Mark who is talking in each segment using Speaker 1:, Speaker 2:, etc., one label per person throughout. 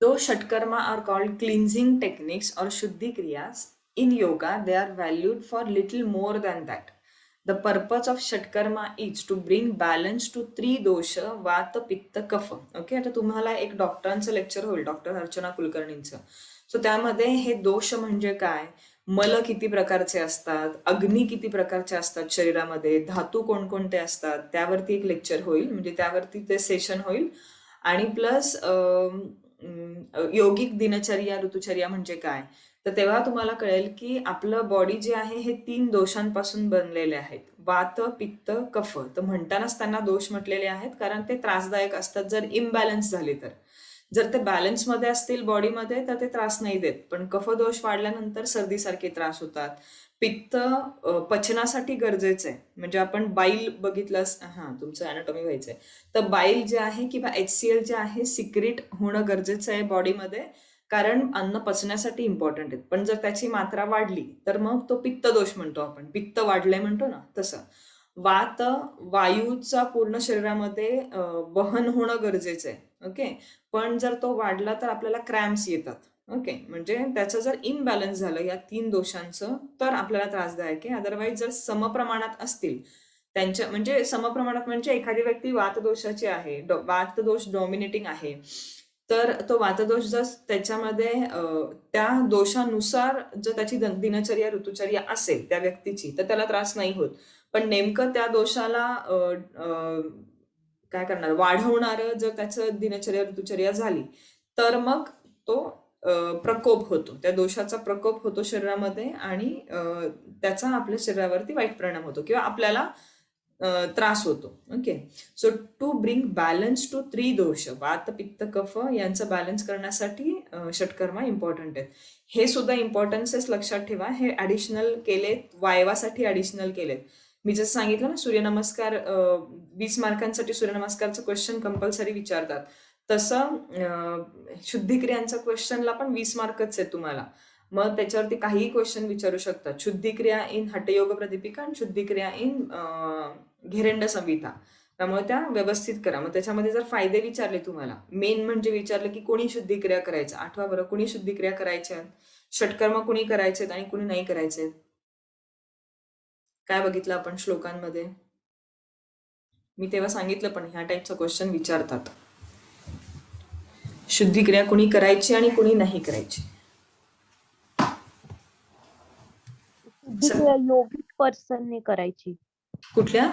Speaker 1: Though Shatkarma are called cleansing techniques or Shuddhi Kriyas, in yoga they are valued for little more than that. The purpose of Shatkarma is to bring balance to three dosha, Vata, Pitta, Kapha. Okay, आता तुम्हाला एक डॉक्टरांचं lecture होईल, doctor Archana कुलकर्णींचं. So त्यामध्ये हे दोष म्हणजे काय, मल किती प्रकारचे असतात, अग्नी किती प्रकारचे असतात शरीरामध्ये, धातू कोणकोणते असतात, त्यावरती एक लेक्चर होईल, म्हणजे त्यावरती ते सेशन होईल. आणि प्लस योगिक दिनचर्या ऋतुचर्या म्हणजे काय, तर तेव्हा तुम्हाला कळेल की आपलं बॉडी जे आहे हे 3 दोषांपासून बनलेले आहेत, वात, पित्त, कफ. तर म्हणतानाच त्यांना दोष म्हटलेले आहेत, कारण ते त्रासदायक असतात जर इम्बॅलन्स झाले तर. जर ते बॅलन्समध्ये असतील बॉडीमध्ये तर ते त्रास नाही देत, पण कफ दोष वाढल्यानंतर सर्दीसारखे त्रास होतात. पित्त पचनासाठी गरजेचं आहे, म्हणजे आपण बाईल बघितलं, तुमचं अॅनाटॉमी व्हायचंय, तर बाईल जे आहे किंवा HCl जे आहे सिक्रेट होणं गरजेचं आहे बॉडीमध्ये, कारण अन्न पचण्यासाठी इम्पॉर्टंट आहे. पण जर त्याची मात्रा वाढली तर मग तो पित्त दोष म्हणतो आपण, पित्त वाढलंय म्हणतो ना तसं. वात, वायूचा पूर्ण शरीरामध्ये वहन होणं गरजेचं आहे. ओके, पण जर तो वाढला तर आपल्याला क्रॅम्प्स येतात. ओके, म्हणजे त्याचं जर इम्बॅलन्स झालं या 3 दोषांचं तर आपल्याला त्रासदायक आहे. अदरवाईज जर समप्रमाणात असतील त्यांच्या, म्हणजे समप्रमाणात म्हणजे एखादी व्यक्ती वातदोषाची आहे, वातदोष डॉमिनेटिंग आहे, तर तो वातदोष जर त्याच्यामध्ये त्या दोषानुसार जर त्याची दिनचर्या ऋतुचर्या असेल त्या व्यक्तीची, तर त्याला त्रास नाही होत. पण नेमकं त्या दोषाला काय करणार, वाढवणारं जर त्याचं दिनचर्या ऋतुचर्या झाली तर मग तो प्रकोप होतो, त्या दोषाचा प्रकोप होतो शरीरामध्ये, आणि त्याचा आपल्या शरीरावरती वाईट परिणाम होतो किंवा आपल्याला त्रास होतो. Okay, so to bring balance to 3 दोष, वात, पित्त, कफ यांचं बॅलन्स करण्यासाठी षटकर्मा इम्पॉर्टंट आहेत. हे सुद्धा इम्पॉर्टन्सेस लक्षात ठेवा, हे ऍडिशनल केलेत, वायवासाठी ऍडिशनल केलेत. मी जसं सांगितलं ना, सूर्यनमस्कार 20 मार्कांसाठी सूर्यनमस्कारचं क्वेश्चन कंपल्सरी विचारतात, तसं शुद्धिक्रियांचं क्वेश्चनला पण 20 मार्कच आहे तुम्हाला. मग त्याच्यावरती काहीही क्वेश्चन विचारू शकतात. शुद्धिक्रिया इन हठयोग प्रदीपिका आणि शुद्धिक्रिया इन घेरेंड संहिता, त्यामुळे त्या व्यवस्थित करा. मग त्याच्यामध्ये जर फायदे विचारले तुम्हाला, मेन म्हणजे विचारलं की कोणी शुद्धिक्रिया करायचं, आठवा बरं, कोणी शुद्धिक्रिया करायच्या, षटकर्म कोणी करायचे आणि कोणी नाही करायचे. काय बघितलं आपण श्लोकांमध्ये, मी तेव्हा सांगितलं पण ह्या टाईपचा क्वेश्चन विचारतात. शुद्धिक्रिया कोणी करायची आणि कोणी नाही करायची.
Speaker 2: योगिक पर्सनने करायची.
Speaker 1: कुठल्या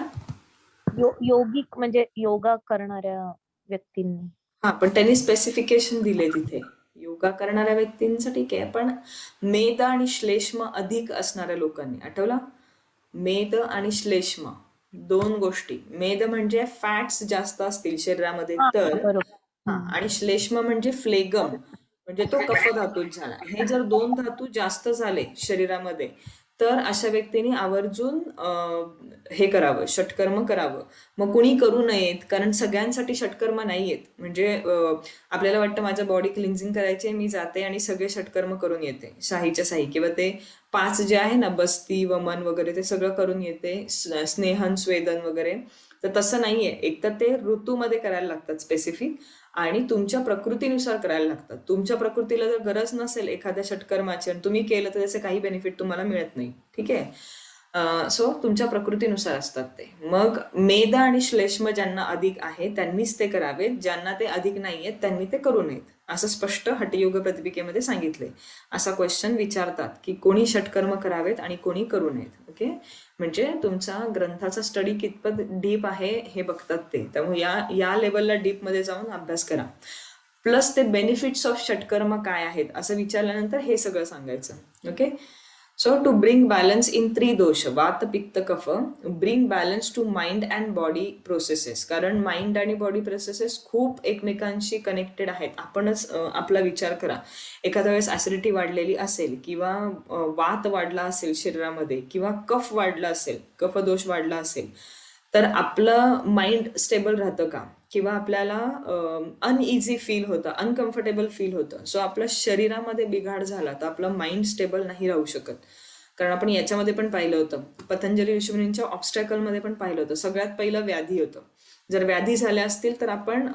Speaker 2: योगिक म्हणजे योगा करणाऱ्या व्यक्तींनी.
Speaker 1: हा, पण त्यांनी स्पेसिफिकेशन दिले तिथे, योगा करणाऱ्या व्यक्तींचं ठीक आहे, पण मेद आणि श्लेष्म अधिक असणाऱ्या लोकांनी. आठवला, मेद आणि श्लेष्म 2 गोष्टी. मेद म्हणजे फॅट्स जास्त असतील शरीरामध्ये तर, आणि श्लेष्म म्हणजे फ्लेगम, म्हणजे तो कफ धातूच झाला. हे जर 2 धातू जास्त झाले शरीरामध्ये तर अशा व्यक्तीने आवर्जून हे करावं, षटकर्म करावं. मग कुणी करू नयेत, कारण सगळ्यांसाठी षटकर्म नाहीयेत. म्हणजे आपल्याला वाटतं माझं बॉडी क्लिन्झिंग करायचे, मी जाते आणि सगळे षटकर्म करून येते शाहीच्या शाही, किंवा ते 5 जे आहे ना, बस्ती, वमन वगैरे, ते सगळं करून येते, स्नेहन, स्वेदन वगैरे. तर तसं नाहीये. एक तर ते ऋतूमध्ये करायला लागतात स्पेसिफिक, आणि तुमच्या प्रकृतीनुसार करायला लागतात. तुमच्या प्रकृतीला जर गरज नसेल एखाद्या षटकर्माची आणि तुम्ही केलं तर त्याचे काही बेनिफिट तुम्हाला मिळत नाही. ठीक आहे, सो तुमच्या प्रकृतीनुसार असतात ते. मग मेद आणि श्लेष्म ज्यांना अधिक आहे त्यांनीच ते करावेत, ज्यांना ते अधिक नाहीयेत त्यांनी ते करू नयेत, असं स्पष्ट हठयोग प्रतिपिकेमध्ये सांगितलंय. असा क्वेश्चन विचारतात की कोणी षटकर्म करावेत आणि कोणी करू नयेत. ओके, म्हणजे तुमचा ग्रंथाचा स्टडी कितपत डीप आहे हे बघतात ते. त्यामुळे या लेवलला डीपमध्ये जाऊन अभ्यास करा. प्लस ते बेनिफिट्स ऑफ षटकर्म काय आहेत असं विचारल्यानंतर हे सगळं सांगायचं. Okay, so to bring balance in 3 दोष, vata, pitta, kapha, bring balance to mind and body processes, कारण माइंड आणि बॉडी प्रोसेसेस खूप एकमेकांशी कनेक्टेड आहेत. आपणच आपला विचार करा, एखाद्या वेळेस ऍसिडिटी वाढलेली असेल किंवा वात वाढला असेल शरीरामध्ये किंवा कफ वाढला असेल, कफदोष वाढला असेल, तर आपलं माइंड स्टेबल राहतं का, किंवा आपल्याला अनइझी फील होतं, अनकम्फर्टेबल फील होतं. सो आपल्या शरीरामध्ये बिघाड झाला तर आपलं माइंड स्टेबल नाही राहू शकत. कारण आपण याच्यामध्ये पण पाहिलं होतं, पतंजली ऋषीमुनींच्या ऑब्स्टॅकलमध्ये पण पाहिलं होतं, सगळ्यात पहिलं व्याधी होतं. जर व्याधी झाल्या असतील तर आपण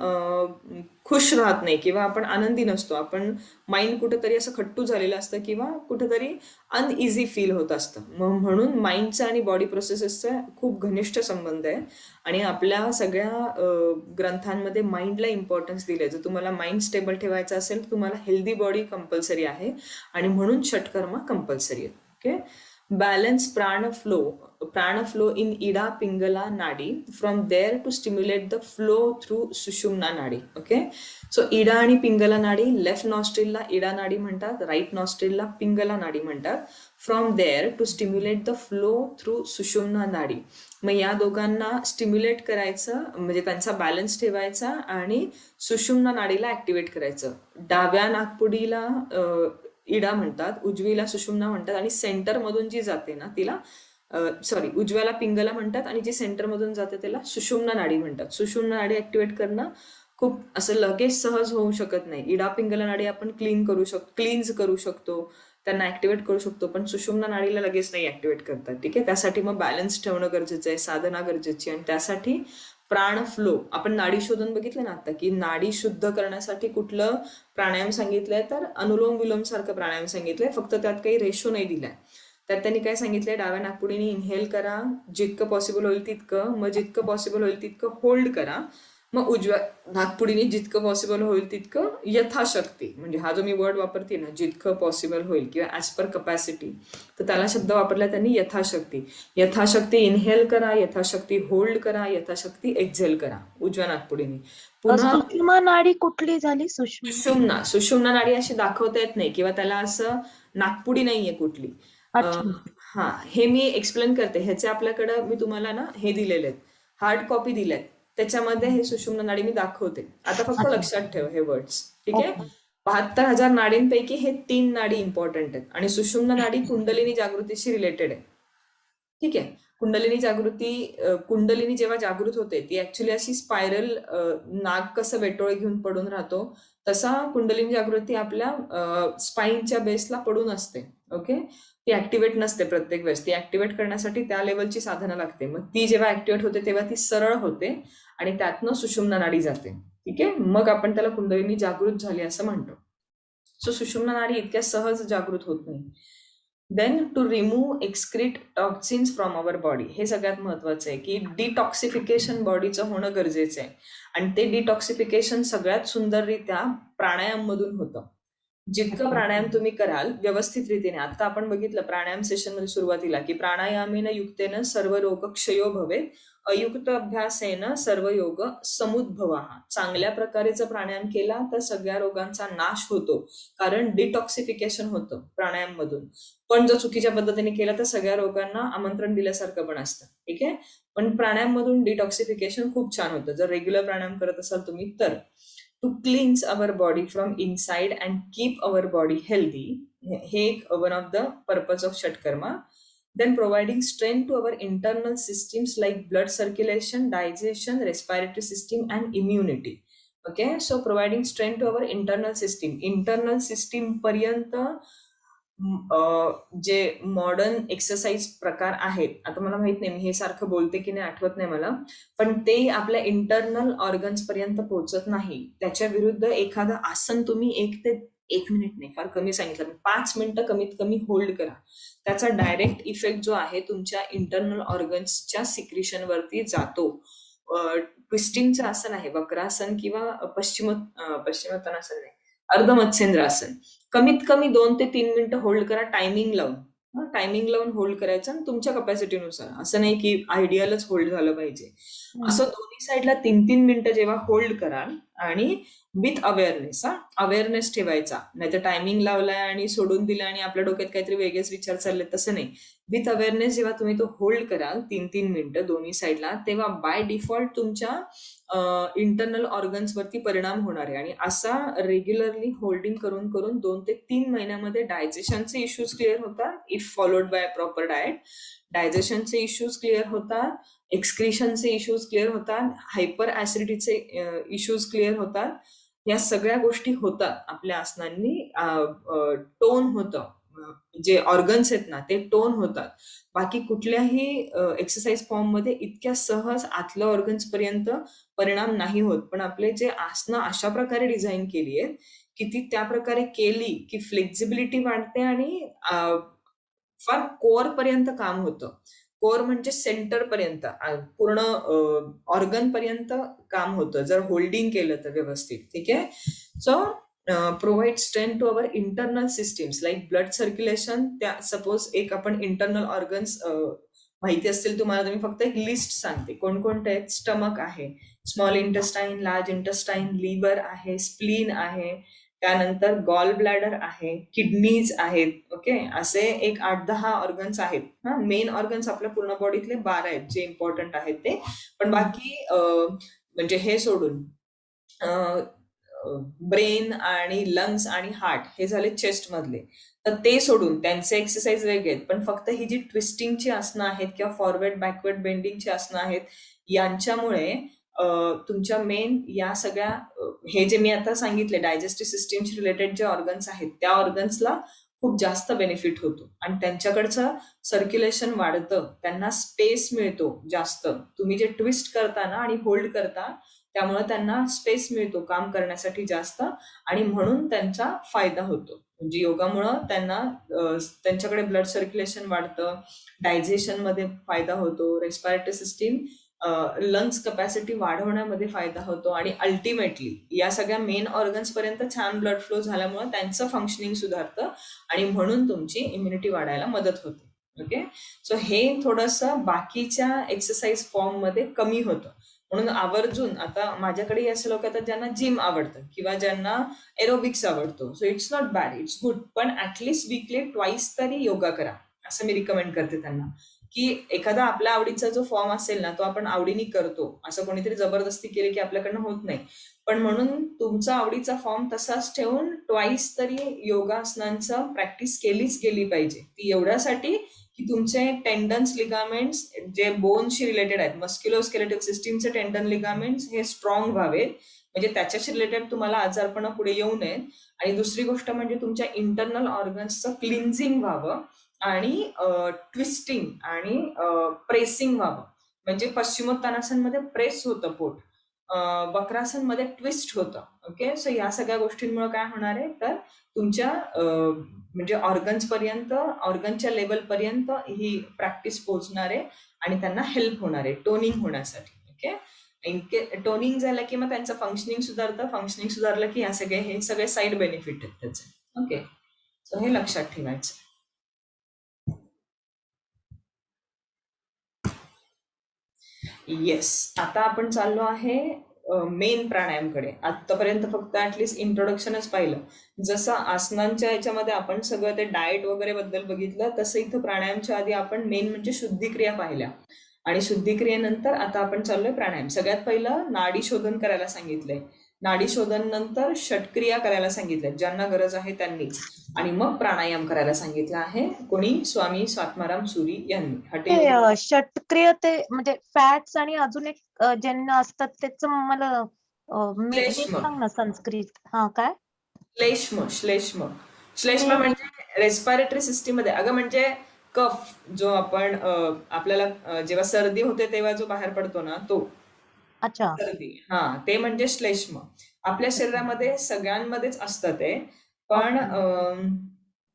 Speaker 1: खुश राहत नाही किंवा आपण आनंदी नसतो. आपण माइंड कुठेतरी असं खट्टू झालेलं असतं किंवा कुठेतरी अनइझी फील होत असतं. म्हणून माइंडचा आणि बॉडी प्रोसेसेसचा खूप घनिष्ठ संबंध आहे आणि आपल्या सगळ्या ग्रंथांमध्ये माइंडला इम्पॉर्टन्स दिले. जर तुम्हाला माइंड स्टेबल ठेवायचं असेल तर तुम्हाला हेल्दी बॉडी कंपल्सरी आहे आणि म्हणून षटकर्म कंपल्सरी आहे. Okay. Balance prana flow in ida pingala nadi, from there to stimulate the flow through sushumna nadi. Okay, so ida आणि पिंगला नाडी, लेफ्ट नॉस्ट्रिलला इडा नाडी म्हणतात, राईट नॉस्ट्रिलला पिंगला नाडी म्हणतात. From there to stimulate the flow through Sushumna nadi. मग या दोघांना स्टिम्युलेट करायचं म्हणजे त्यांचा बॅलन्स ठेवायचा आणि सुषुम्ना नाडीला ऍक्टिव्हेट करायचं. डाव्या नाकपुडीला इडा म्हणतात, उजवीला सुषुम्ना म्हणतात आणि सेंटर मधून जी जाते ना तिला उजव्याला पिंगला म्हणतात आणि जी सेंटर मधून जाते त्याला सुषुम्ना नाडी म्हणतात. सुषुम्ना नाडी ऍक्टिव्हेट करणं खूप असं लगेच सहज होऊ शकत नाही. इडा पिंगला नाडी आपण क्लीन्स करू शकतो, त्यांना ऍक्टिव्हेट करू शकतो, पण सुषुम्ना नाडीला लगेच नाही ऍक्टिव्हेट करतात. ठीक आहे, त्यासाठी मग बॅलन्स ठेवणं गरजेचं आहे, साधना गरजेची आणि त्यासाठी प्राण फ्लो. आपण नाडी शोधून बघितलं ना आता की नाडी शुद्ध करण्यासाठी कुठलं प्राणायाम सांगितलंय, तर अनुलोम विलोम सारखं प्राणायाम सांगितलंय, फक्त त्यात काही रेशो नाही दिलाय. त्यात त्यांनी काय सांगितलंय, डाव्या नाकपुडीने इनहेल करा जितकं पॉसिबल होईल तितकं, मग जितकं पॉसिबल होईल तितकं होल्ड करा, मग उजव्या नागपुडीने जितकं पॉसिबल होईल तितकं यथाशक्ती, म्हणजे हा जो मी वर्ड वापरते ना जितकं पॉसिबल होईल किंवा ऍज पर कपॅसिटी, तर त्याला शब्द वापरला त्यांनी यथाशक्ती. यथाशक्ती इनहेल करा, यथाशक्ती होल्ड करा, यथाशक्ती एक्झेल करा उजव्या नागपुडीने. पुन्हा
Speaker 2: सुषुम्ना नाडी कुठली झाली?
Speaker 1: सुषुम्ना नाडी अशी दाखवता येत नाही किंवा त्याला असं नागपुडी नाहीये कुठली. हा, हे मी एक्सप्लेन करते. ह्याचे आपल्याकडं मी तुम्हाला ना हे दिलेले आहेत, हार्ड कॉपी दिल्यात, त्याच्यामध्ये हे सुषुम्ना नाडी मी दाखवते. आता फक्त लक्षात ठेव हे वर्ड्स. ठीक आहे, 72,000 नाडींपैकी हे 3 नाडी इम्पॉर्टंट आहेत आणि सुषुम्ना नाडी कुंडलिनी जागृतीशी रिलेटेड आहे. ठीक आहे, कुंडलिनी जेव्हा जागृत होते ती ऍक्च्युली अशी स्पायरल, नाग कसं वेटोळे घेऊन पडून राहतो तसा कुंडलिनी जागृती आपल्या स्पाईनच्या बेसला पडून असते. ओके, ती ऍक्टिव्हेट नसते प्रत्येक वेळेस. ती ऍक्टिव्हेट करण्यासाठी त्या लेवलची साधना लागते. मग ती जेव्हा ऍक्टिव्हेट होते तेव्हा ती सरळ होते आणि त्यातनं सुषुम्ना नाडी जाते. ठीक आहे, मग आपण त्याला कुंडलिनी जागृत झाली असं म्हणतो. सो सुषुम्ना नाडी इतक्या सहज जागृत होत नाही. Then to remove excrete toxins from our body, हे सगळ्यात महत्वाचं आहे की डिटॉक्सिफिकेशन बॉडीचं होणं गरजेचं आहे आणि ते डिटॉक्सिफिकेशन सगळ्यात सुंदररित्या प्राणायाम मधून होतं. जितकं प्राणायाम तुम्ही कराल व्यवस्थित रीतीने, आता आपण बघितलं प्राणायाम सेशन मध्ये सुरुवातीला की प्राणायामेन युक्तेन सर्व रोग क्षयो भवेत, अयुक्त अभ्यासेन सर्व योग समुद्भवा. चांगल्या प्रकारे जर प्राणायाम केला तर सगळ्या रोगांचा नाश होतो, कारण डिटॉक्सिफिकेशन होतं प्राणायाम मधून. पण जर चुकीच्या पद्धतीने केला तर सगळ्या रोगांना आमंत्रण दिल्यासारखं पण असतं. ठीक आहे, पण प्राणायाम मधून डिटॉक्सिफिकेशन खूप छान होतं जर रेग्युलर प्राणायाम करत असाल तुम्ही तर. To cleanse our body from inside and keep our body healthy, हे एक one of the purpose of षटकर्मा. Then providing strength to our internal systems like blood circulation, digestion, respiratory system and immunity. Okay, so providing strength to our internal system. Internal system पर्यंत जे modern exercise प्रकार आहेत, आता मला माहित नाही मी हे सारखं बोलते की नाही आठवत नाही मला, पण ते आपल्या इंटरनल ऑर्गन्स पर्यंत पोहोचत नाही. त्याच्या विरुद्ध एखादं आसन तुम्ही 1 मिनिट नाही, फार कमी सांगितलं, 5 मिनिटं कमीत कमी होल्ड करा. त्याचा डायरेक्ट इफेक्ट जो आहे तुमच्या इंटरनल ऑर्गन्सच्या सिक्रिशन वरती जातो. ट्विस्टिंगचं आसन आहे वक्रासन किंवा पश्चिमोत्तानासन नाही, अर्धमत्स्येंद्रासन. कमीत कमी 2 ते 3 मिनिटं होल्ड करा टायमिंग लावून होल्ड करायचं आणि तुमच्या कपॅसिटीनुसार. असं नाही की आयडियलच होल्ड झालं पाहिजे. असं दोन्ही साईडला 3-3 मिनिटं जेव्हा होल्ड कराल आणि विथ अवेअरनेस ठेवायचा, नाही तर टायमिंग लावलाय आणि सोडून दिलं आणि आपल्या डोक्यात काहीतरी वेगळेच विचार चालले, तसं नाही. विथ अवेअरनेस जेव्हा तुम्ही तो होल्ड कराल 3-3 मिनिटं दोन्ही साईडला, तेव्हा बाय डिफॉल्ट तुमच्या इंटरनल ऑर्गन्स वरती परिणाम होणार आहे. आणि असा रेग्युलरली होल्डिंग करून करून 2 ते 3 महिन्यामध्ये डायजेशनचे इश्यूज क्लिअर होतात if followed by proper diet. डायजेशनचे इश्यूज क्लिअर होतात, एक्सक्रिशनचे इश्यूज क्लिअर होतात, हायपर ऍसिडिटीचे इश्यूज क्लिअर होतात. या सगळ्या गोष्टी होतात आपल्या आसनांनी. टोन होतं, जे ऑर्गन्स आहेत ना ते टोन होतात. बाकी कुठल्याही एक्सरसाइज फॉर्म मध्ये इतक्या सहज आतल्या ऑर्गन्स पर्यंत परिणाम नाही होत. पण आपले जे आसनं अशा प्रकारे डिझाईन केली आहेत की ती त्या प्रकारे केली की फ्लेक्झिबिलिटी वाढते आणि फार कोअर पर्यंत काम होतं. कोअर म्हणजे सेंटर पर्यंत पूर्ण ऑर्गन पर्यंत काम होतं जर होल्डिंग केलं तर व्यवस्थित. ठीक आहे. So provide strength to our internal systems like blood circulation. त्या सपोज एक आपण इंटरनल ऑर्गन्स माहिती असतील तुम्हाला, तर मी फक्त एक लिस्ट सांगते कोणकोणते आहेत. स्टमक आहे, small intestine, large intestine, liver आहे, स्प्लीन आहे, त्यानंतर गॉल ब्लॅडर आहे, किडनीज आहेत. ओके, असे एक 8-10 ऑर्गन्स आहेत. हा, मेन ऑर्गन्स आपल्या पूर्ण बॉडीतले 12 आहेत जे इम्पॉर्टंट आहेत ते. पण बाकी म्हणजे हे सोडून ब्रेन आणि लंग्स आणि हार्ट हे झाले चेस्ट मधले. तर ते सोडून त्यांचे एक्सरसाइज वेगळे आहेत. पण फक्त ही जी ट्विस्टिंगची आसनं आहेत किंवा फॉरवर्ड बॅकवर्ड बेंडिंगची आसनं आहेत यांच्यामुळे तुमच्या मेन या सगळ्या हे जे मी आता सांगितले डायजेस्टिव्ह सिस्टीमशी रिलेटेड जे ऑर्गन्स आहेत त्या ऑर्गन्सला खूप जास्त बेनिफिट होतो आणि त्यांच्याकडचं सर्क्युलेशन वाढतं, त्यांना स्पेस मिळतो जास्त. तुम्ही जे ट्विस्ट करता ना आणि होल्ड करता त्यामुळे त्यांना स्पेस मिळतो काम करण्यासाठी जास्त आणि म्हणून त्यांचा फायदा होतो. म्हणजे योगामुळं त्यांना त्यांच्याकडे ब्लड सर्क्युलेशन वाढतं, डायजेशन मध्ये फायदा होतो, रेस्पिरेटरी सिस्टीम लंग्स कपॅसिटी वाढवण्यामध्ये फायदा होतो आणि अल्टिमेटली या सगळ्या मेन ऑर्गन्स पर्यंत छान ब्लड फ्लो झाल्यामुळे त्यांचं फंक्शनिंग सुधारतं आणि म्हणून तुमची इम्युनिटी वाढायला मदत होते. ओके, सो हे थोडंसं बाकीच्या एक्सरसाइज फॉर्म मध्ये कमी होतं. म्हणून आवर्जून आता माझ्याकडे असे लोक येतात ज्यांना जिम आवडतं किंवा ज्यांना एरोबिक्स आवडतो. So it's not bad, it's good. पण ऍटलिस्ट वीकली ट्वाईस तरी योगा करा असं मी रिकमेंड करते त्यांना. की एखादा आपल्या आवडीचा जो फॉर्म असेल ना तो आपण आवडीने करतो, असं कोणीतरी जबरदस्ती केली की आपल्याकडनं होत नाही. पण म्हणून तुमचा आवडीचा फॉर्म तसाच ठेवून ट्वाईस तरी योगासनांचं प्रॅक्टिस केलीच गेली पाहिजे. ती एवढ्यासाठी की तुमचे टेंडन्स, लिगामेंट्स जे बोनशी रिलेटेड आहेत, मस्क्युलोस्केलेटल सिस्टीमचे टेंडन लिगामेंट्स हे स्ट्रॉंग व्हावेत, म्हणजे त्याच्याशी रिलेटेड तुम्हाला आजारपणा पुढे येऊ नयेत. आणि दुसरी गोष्ट म्हणजे तुमच्या इंटरनल ऑर्गन्सचं क्लिन्झिंग व्हावं आणि ट्विस्टिंग आणि प्रेसिंग व्हावं. म्हणजे पश्चिमोत्तानासनमध्ये प्रेस होतं पोट, वक्रासनमध्ये ट्विस्ट होतं. ओके, सो या सगळ्या गोष्टींमुळे काय होणार आहे तर तुमच्या म्हणजे ऑर्गन्स पर्यंत, ऑर्गनच्या लेवल पर्यंत ही प्रॅक्टिस पोहोचणार आहे आणि त्यांना हेल्प होणार आहे टोनिंग होण्यासाठी. ओके, टोनिंग झालं की मग त्यांचं फंक्शनिंग सुधारतं, फंक्शनिंग सुधारलं की हे सगळे साईड बेनिफिट आहेत त्याचे. ओके, सो हे लक्षात ठेवायचं. येस, आता आपण चाललो आहे मेन प्राणायामकडे. आतापर्यंत फक्त ऍटलिस्ट इंट्रोडक्शनच पाहिलं. जसं आसनांच्या याच्यामध्ये आपण सगळं ते डाएट वगैरे बद्दल बघितलं, तसं इथं प्राणायामच्या आधी आपण मेन म्हणजे शुद्धिक्रिया पाहिल्या आणि शुद्धिक्रियेनंतर आता आपण चाललोय प्राणायाम. सगळ्यात पहिलं नाडी शोधन करायला सांगितलंय, नाडी शोधन नंतर षटक्रिया करायला सांगितल्या ज्यांना गरज आहे त्यांनीच, आणि मग प्राणायाम करायला सांगितलं आहे. कोणी? स्वामी स्वात्माराम सुरी यांनी.
Speaker 2: ते षटक्रिय ते म्हणजे फॅट्स आणि अजून एक ज्यांना असतात त्याचं मला हे
Speaker 1: श्लेष्म.
Speaker 2: सांग ना संस्कृत. हा काय?
Speaker 1: श्लेष्म. श्लेष्म म्हणजे रेस्पिरेटरी सिस्टीम मध्ये. अगं म्हणजे कफ जो आपण आपल्याला जेव्हा सर्दी होते तेव्हा जो बाहेर पडतो ना तो
Speaker 2: अच्छा.
Speaker 1: सर्दी, हा, ते म्हणजे श्लेष्म. आपल्या शरीरामध्ये सगळ्यांमध्येच असतं ते, पण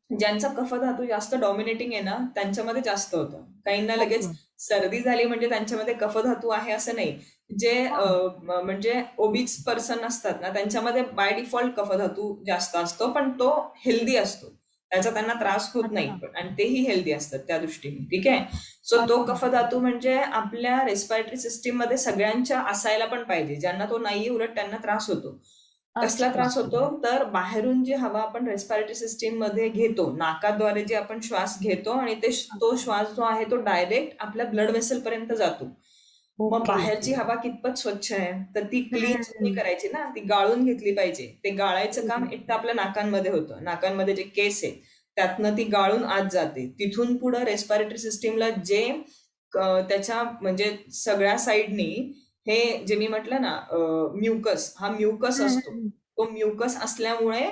Speaker 1: ज्यांचा कफधातू जास्त डॉमिनेटिंग आहे ना त्यांच्यामध्ये जास्त होतं. काहींना लगेच सर्दी झाली म्हणजे त्यांच्यामध्ये कफधातू आहे असं नाही. जे म्हणजे ओबिक्स पर्सन असतात ना त्यांच्यामध्ये बाय डिफॉल्ट कफधातू जास्त असतो, पण तो हेल्दी असतो, त्याचा त्यांना त्रास होत नाही आणि तेही हेल्दी असतात त्या दृष्टीने. ठीक आहे, सो तो कफधातू म्हणजे आपल्या रेस्पिरेटरी सिस्टीम मध्ये सगळ्यांच्या असायला पण पाहिजे. ज्यांना तो नाहीये उलट त्यांना त्रास होतो. कसला त्रास होतो तर बाहेरून जी हवा आपण रेस्पिरेटरी सिस्टीम मध्ये घेतो, नाकाद्वारे जे आपण श्वास घेतो आणि तो श्वास जो आहे तो डायरेक्ट आपल्या ब्लड वेसल पर्यंत जातो. मग बाहेरची हवा कितपत स्वच्छ आहे तर ती क्लीन करायची ना, ती गाळून घेतली पाहिजे. ते गाळायचं काम एक तर आपल्या नाकांमध्ये होतं, नाकांमध्ये जे केस आहे त्यातनं ती गाळून आत जाते. तिथून पुढे रेस्पिरेटरी सिस्टीमला जे त्याच्या म्हणजे सगळ्या साईडनी हे जे मी म्हटलं ना म्युकस, हा म्युकस असतो. तो म्युकस असल्यामुळे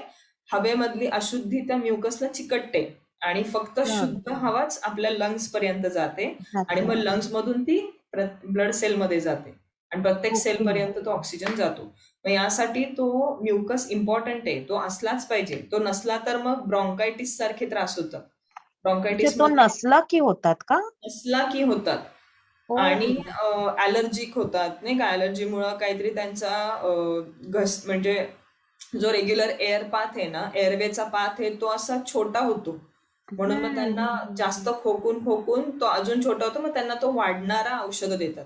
Speaker 1: हवेमधली अशुद्धी त्या म्युकसला चिकटते आणि फक्त
Speaker 2: हा,
Speaker 1: शुद्ध हवाच आपल्या लंग्स पर्यंत जाते आणि
Speaker 2: जाते.
Speaker 1: मग लंग्स मधून ती ब्लड सेल मध्ये जाते आणि प्रत्येक सेल
Speaker 2: ओके.
Speaker 1: पर्यंत तो ऑक्सिजन जातो. मग यासाठी तो म्युकस इम्पॉर्टंट आहे, तो असलाच पाहिजे. तो नसला तर मग ब्रॉन्कायटिस सारखे त्रास होतात.
Speaker 2: म्हणजे
Speaker 1: ब्रॉन्कायटिस
Speaker 2: तो
Speaker 1: मध्ये
Speaker 2: नसला की होतात का?
Speaker 1: असला की होतात
Speaker 2: ओ.
Speaker 1: आणि ॲलर्जिक होतात नाही का. ॲलर्जीमुळं काहीतरी त्यांचा घस म्हणजे जो रेग्युलर एअर पाथ आहे ना, एअरवेचा पाथ आहे, तो असा छोटा होतो. म्हणून मग त्यांना जास्त खोकून खोकून तो अजून छोटा होतो. मग त्यांना तो वाढणारा औषधं देतात.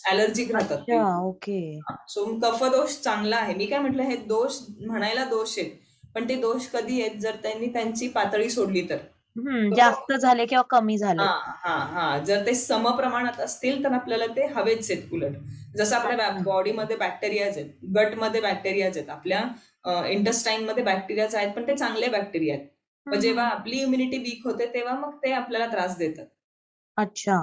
Speaker 1: ॲलर्जिक राहतात
Speaker 2: अच्छा.
Speaker 1: ते.
Speaker 2: ओके.
Speaker 1: सो कफदोष चांगला आहे. मी काय म्हटलं, हे दोष म्हणायला दोष आहेत, पण ते दोष कधी आहेत जर त्यांनी त्यांची पातळी सोडली तर. तो
Speaker 2: जास्त झाले किंवा कमी
Speaker 1: हा
Speaker 2: झालेत.
Speaker 1: हा हा जर ते समप्रमाणात असतील तर आपल्याला ते हवेच आहेत उलट. जसं आपल्या
Speaker 2: अच्छा.
Speaker 1: बॉडीमध्ये बॅक्टेरियाज आहेत, गटमध्ये बॅक्टेरियाज आहेत, आपल्या इंटेस्टाईन मध्ये बॅक्टेरियाज आहेत, पण ते चांगले बॅक्टेरिया आहेत. मग जेव्हा
Speaker 2: हम्म.
Speaker 1: आपली इम्युनिटी वीक होते तेव्हा मग ते आपल्याला त्रास देतात.
Speaker 2: अच्छा.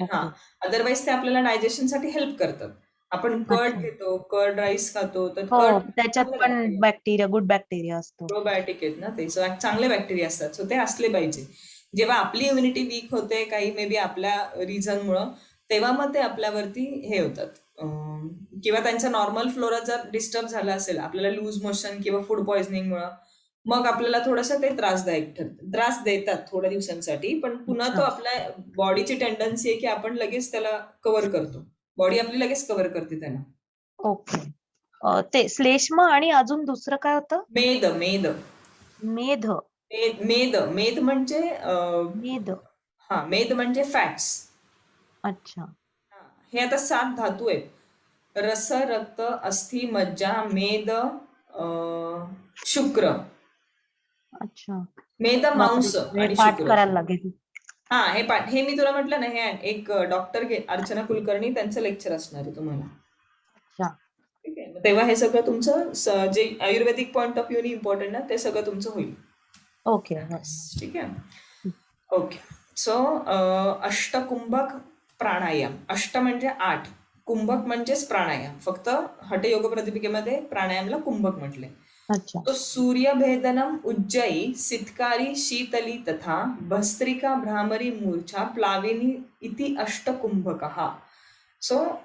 Speaker 1: हा,
Speaker 2: ओके.
Speaker 1: अदरवाईज ते आपल्याला डायजेशनसाठी हेल्प करतात. आपण कर्ड
Speaker 2: अच्छा.
Speaker 1: घेतो, कर्ड राईस खातो, तर
Speaker 2: हो,
Speaker 1: कर्ड
Speaker 2: त्याच्यात
Speaker 1: चांगलं
Speaker 2: पण
Speaker 1: बॅक्टेरिया,
Speaker 2: बॅक्टेरिया, गुड बॅक्टेरिया असतो.
Speaker 1: प्रोबायोटिक आहेत ना ते. सो चांगले बॅक्टेरिया असतात, सो ते असले पाहिजे. जेव्हा आपली इम्युनिटी वीक होते काही मे बी आपल्या रिझनमुळं, तेव्हा मग ते आपल्यावरती हे होतात. किंवा त्यांचा नॉर्मल फ्लोरा जर डिस्टर्ब झाला असेल, आपल्याला लूज मोशन किंवा फूड पॉइझनिंगमुळं, मग आपल्याला थोडंसं ते त्रासदायक ठरतं. त्रास देतात थोड्या दिवसांसाठी, पण पुन्हा तो
Speaker 2: अच्छा.
Speaker 1: आपल्या बॉडीची टेंडन्सी आहे की आपण लगेच त्याला कव्हर करतो. बॉडी आपली लगेच कव्हर करते त्याला.
Speaker 2: ओके. ते श्लेष्म आणि अजून दुसरं काय होतं?
Speaker 1: मेद मेद
Speaker 2: मेध.
Speaker 1: मेद मेद म्हणजे
Speaker 2: मेध.
Speaker 1: मेद म्हणजे फॅट्स.
Speaker 2: अच्छा.
Speaker 1: हे आता 7 धातू आहेत. रस, रक्त, अस्थि, मज्जा, मेद, शुक्र.
Speaker 2: अच्छा.
Speaker 1: मेद,
Speaker 2: बापरे,
Speaker 1: मांस
Speaker 2: हे
Speaker 1: आणि
Speaker 2: पाठ
Speaker 1: शुक्र.
Speaker 2: करायला लागेल.
Speaker 1: हे मी तुला म्हटलं ना, हे एक डॉक्टर अर्चना कुलकर्णी त्यांचं लेक्चर असणार आहे तुम्हाला.
Speaker 2: अच्छा.
Speaker 1: ठीक आहे, मग तेव्हा हे सगळं तुमचं जे आयुर्वेदिक पॉइंट ऑफ व्ह्यू इम्पॉर्टंट ना, ते सगळं तुमचं होईल.
Speaker 2: ओके.
Speaker 1: ठीक आहे. ओके. सो अष्टकुंभक प्राणायाम. अष्ट म्हणजे 8, कुंभक म्हणजेच प्राणायाम. फक्त हठयोग प्रतिपिकेमध्ये प्राणायामला कुंभक म्हटले.
Speaker 2: अच्छा.
Speaker 1: तो सूर्यभेदनम उज्जयी सितकारी शीतली तथा भस्त्रिका भ्रामरी मूर्छा प्लाविनी इति अष्टकुंभकः. So,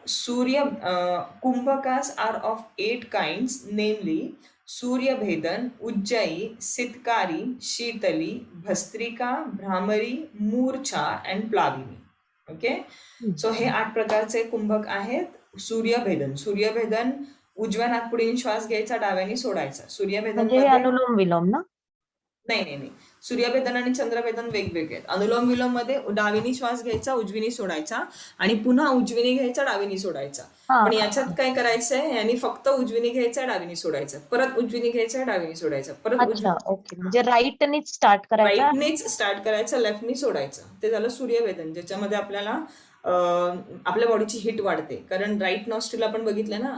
Speaker 1: Kumbhakas are of 8 kinds, namely Suryabhedan, Ujjayi, Sitkari, Shitali, Bhastrika, Brahmari, Murcha and Plavini. Okay? So हे 8 प्रकारचे कुंभक आहेत. सूर्यभेदन उजव्या नाकपुडीने श्वास घ्यायचा, डाव्याने सोडायचा. सूर्यभेदन
Speaker 2: म्हणजे हे
Speaker 1: मध्ये
Speaker 2: अनुलोम विलोम ना?
Speaker 1: नाही नाही नाही, सूर्यभेदन आणि चंद्रभेदन वेगवेगळे आहेत. अनुलोम विलोम मध्ये डावीनी श्वास घ्यायचा, उजवीनी सोडायचा आणि पुन्हा उजवीनी घ्यायचा, डावीनी सोडायचा.
Speaker 2: हा.
Speaker 1: पण याच्यात काय करायचंय, यांनी फक्त उजवीनी घ्यायचा, डावीनी सोडायचं, परत उजवीनी घ्यायचं, डावीनी सोडायचं, परत
Speaker 2: अच्छा. ओके. म्हणजे राईटनीच स्टार्ट करायचा.
Speaker 1: राईटनीच स्टार्ट करायचं, लेफ्टनी सोडायचं. ते झालं सूर्यभेदन, ज्याच्यामध्ये आपल्याला आपल्या बॉडीची हिट वाढते. कारण राईट नॉस्ट्रिल आपण बघितलं ना,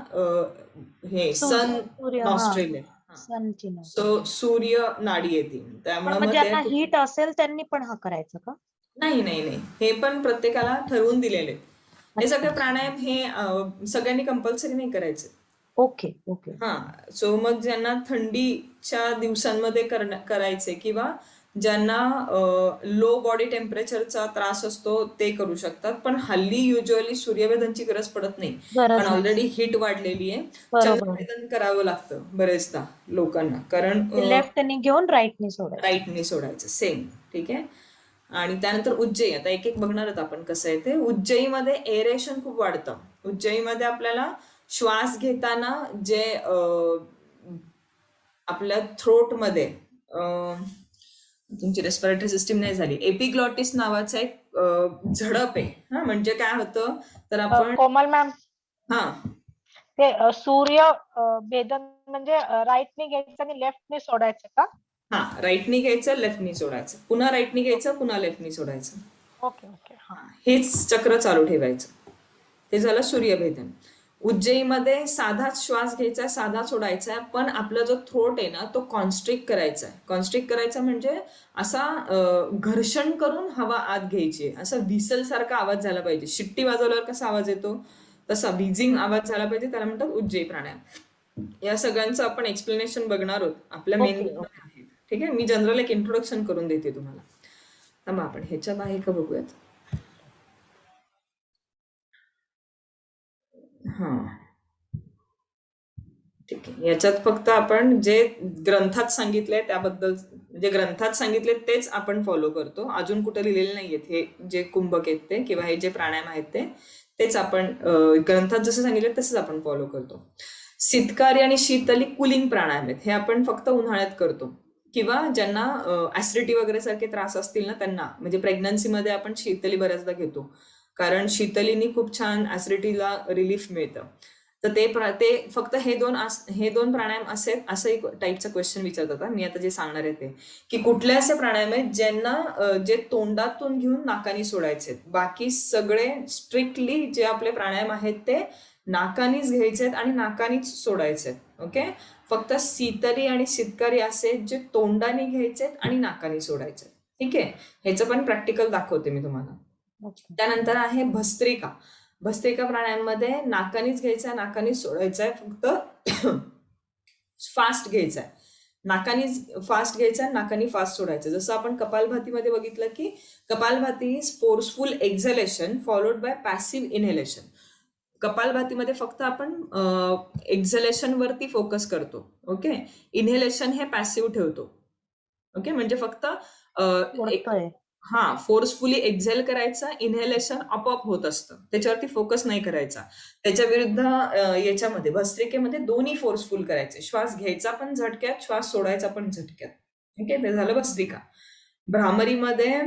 Speaker 1: हे सन
Speaker 2: सूर्य. हा.
Speaker 1: नॉस्ट्रिल आहे.
Speaker 2: सनची नाव.
Speaker 1: सो सूर्य नाडी येते,
Speaker 2: पण
Speaker 1: त्यामुळे
Speaker 2: म्हणजे
Speaker 1: मग ते
Speaker 2: आता हीट असेल त्यांनी पण हा करायचा का?
Speaker 1: नाही नाही नाही, हे पण प्रत्येकाला ठरवून दिलेले आहेत. हे
Speaker 2: अच्छा.
Speaker 1: सगळे प्राणायाम हे सगळ्यांनी कंपल्सरी नाही करायचे.
Speaker 2: ओके. ओके.
Speaker 1: सो मग ज्यांना थंडीच्या दिवसांमध्ये करायचे किंवा ज्यांना लो बॉडी टेम्परेचरचा त्रास असतो ते करू शकतात. पण हल्ली युजली सूर्यभेदनची गरज पडत नाही,
Speaker 2: गरज
Speaker 1: कारण
Speaker 2: नाही.
Speaker 1: ऑलरेडी हिट वाढलेली आहे.
Speaker 2: बरोबर.
Speaker 1: चंद्रभेदन करावं लागतं बरेचदा लोकांना, कारण
Speaker 2: लेफ्टनी घेऊन राईटनी सोडायचं.
Speaker 1: राईटने सोडायचं सेम. ठीक आहे. आणि त्यानंतर उज्जयी, आता एक एक बघणार आहोत आपण कसं आहे ते. उज्जयीमध्ये एरेशन खूप वाढतं. उज्जयीमध्ये आपल्याला श्वास घेताना जे आपल्या थ्रोटमध्ये तुमची रेस्पिरेटरी सिस्टीम नाही झाली, एपिग्लॉटिस नावाचा एक झडप आहे. म्हणजे काय होतं तर आपण
Speaker 3: कोमल मॅम,
Speaker 1: हा
Speaker 3: ते सूर्य भेदन म्हणजे राईटने घ्यायचं आणि लेफ्टने सोडायचं का?
Speaker 1: राईटनी घ्यायचं, लेफ्टनी सोडायचं, पुन्हा राईटनी घ्यायचं, पुन्हा लेफ्टनी सोडायचं.
Speaker 3: Okay okay.
Speaker 1: हेच चक्र चालू ठेवायचं. ते झालं सूर्यभेदन. उज्जयीमध्ये साधाच श्वास घ्यायचा, साधा सोडायचा, पण आपला जो थ्रोट आहे ना तो कॉन्स्ट्रिक्ट करायचा आहे. कॉन्स्ट्रिक्ट करायचा म्हणजे असा घर्षण करून हवा आत घ्यायची, असा व्हिसल सारखा आवाज झाला पाहिजे. शिट्टी वाजवल्यावर कसा आवाज येतो तसा व्हिजिंग आवाज झाला पाहिजे, त्याला म्हणतात उज्जयी प्राणायाम. या सगळ्यांचं आपण एक्सप्लेनेशन बघणार आहोत आपल्या मेन
Speaker 2: ओके.
Speaker 1: आहेत. ठीक आहे, मी जनरल एक इंट्रोडक्शन करून देते तुम्हाला. थांबा आपण ह्याच्यात आहे का बघूयात. हा ठीक आहे, याच्यात फक्त आपण जे ग्रंथात सांगितलंय त्याबद्दल, जे ग्रंथात सांगितले तेच आपण फॉलो करतो. अजून कुठे लिहिलेले नाहीयेत हे जे कुंभक आहेत ते किंवा हे जे प्राणायाम आहेत तेच आपण ग्रंथात जसं सांगितलं तसंच आपण फॉलो करतो. शीतकारी आणि शीतली कुलिंग प्राणायाम आहेत, हे आपण फक्त उन्हाळ्यात करतो. किंवा ज्यांना ऍसिडिटी वगैरे सारखे त्रास असतील ना त्यांना, म्हणजे प्रेग्नन्सीमध्ये आपण शीतली बऱ्याचदा घेतो, कारण शीतलीनी खूप छान ऍसिडिटीला रिलीफ मिळतं. तर ते फक्त हे दोन प्राणायाम असं एक टाईपचा क्वेश्चन विचारतात. मी आता जे सांगणार आहे ते, की कुठले असे प्राणायाम आहेत ज्यांना जे तोंडातून घेऊन नाकानी सोडायचे, बाकी सगळे स्ट्रिक्टली जे आपले प्राणायाम आहेत ते नाकानीच घ्यायचे आणि नाकानीच सोडायचे. ओके, फक्त शीतली आणि शीतकारी असे जे तोंडाने घ्यायचे आणि नाकानी सोडायचे. ठीक आहे, ह्याचं पण प्रॅक्टिकल दाखवते मी तुम्हाला.
Speaker 2: ओके.
Speaker 1: त्यानंतर आहे भस्त्रिका. भस्त्रिका प्राणायाममध्ये नाकानीच घ्यायचा, नाकानीच सोडायचा आहे, फक्त फास्ट घ्यायचा आहे. नाकानीच फास्ट घ्यायचा, नाकानी फास्ट सोडायचं. जसं आपण कपालभातीमध्ये बघितलं की Kapalbhati is forceful exhalation followed by passive inhalation. कपालभातीमध्ये फक्त आपण एक्झलेशन वरती फोकस करतो. ओके, इनहेलेशन हे पॅसिव्ह ठेवतो. ओके, म्हणजे फक्त
Speaker 2: सोडतोय.
Speaker 1: हा फोर्सफुली एक्झेल करायचा, इनहेलेशन आपोआप होत असतं, त्याच्यावरती फोकस नाही करायचा. त्याच्या विरुद्ध याच्यामध्ये भस्त्रिकेमध्ये दोन्ही फोर्सफुल करायचे, श्वास घ्यायचा पण झटक्यात, श्वास सोडायचा पण झटक्यात. ठीक आहे, ते झालं भस्त्रिका. भ्रामरीमध्ये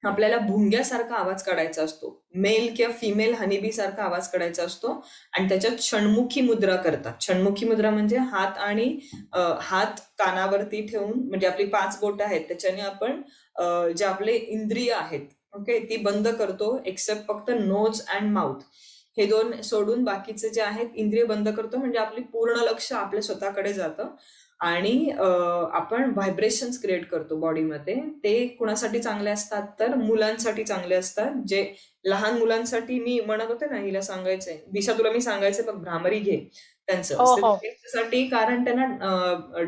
Speaker 1: आपल्याला भुंग्यासारखा आवाज काढायचा असतो, मेल किंवा फिमेल हनीबी सारखा आवाज काढायचा असतो, आणि त्याच्यात षण्मुखी मुद्रा करतात. षण्मुखी मुद्रा म्हणजे हात कानावरती ठेवून, म्हणजे आपली 5 बोटं आहेत त्याच्याने आपण जे आपले इंद्रिय आहेत, ओके, ती बंद करतो, एक्सेप्ट फक्त नोज अँड माउथ, हे 2 सोडून बाकीचे जे आहेत इंद्रिय बंद करतो. म्हणजे आपली पूर्ण लक्ष आपल्या स्वतःकडे जातं आणि आपण व्हायब्रेशन्स क्रिएट करतो बॉडीमध्ये. ते कुणासाठी चांगले असतात तर मुलांसाठी चांगले असतात. जे लहान मुलांसाठी मी म्हणत होते ना, हिला सांगायचंय, दिशा तुला मी सांगायचंय बघ, भ्रामरी घे त्यांचं, त्याच्यासाठी, कारण त्यांना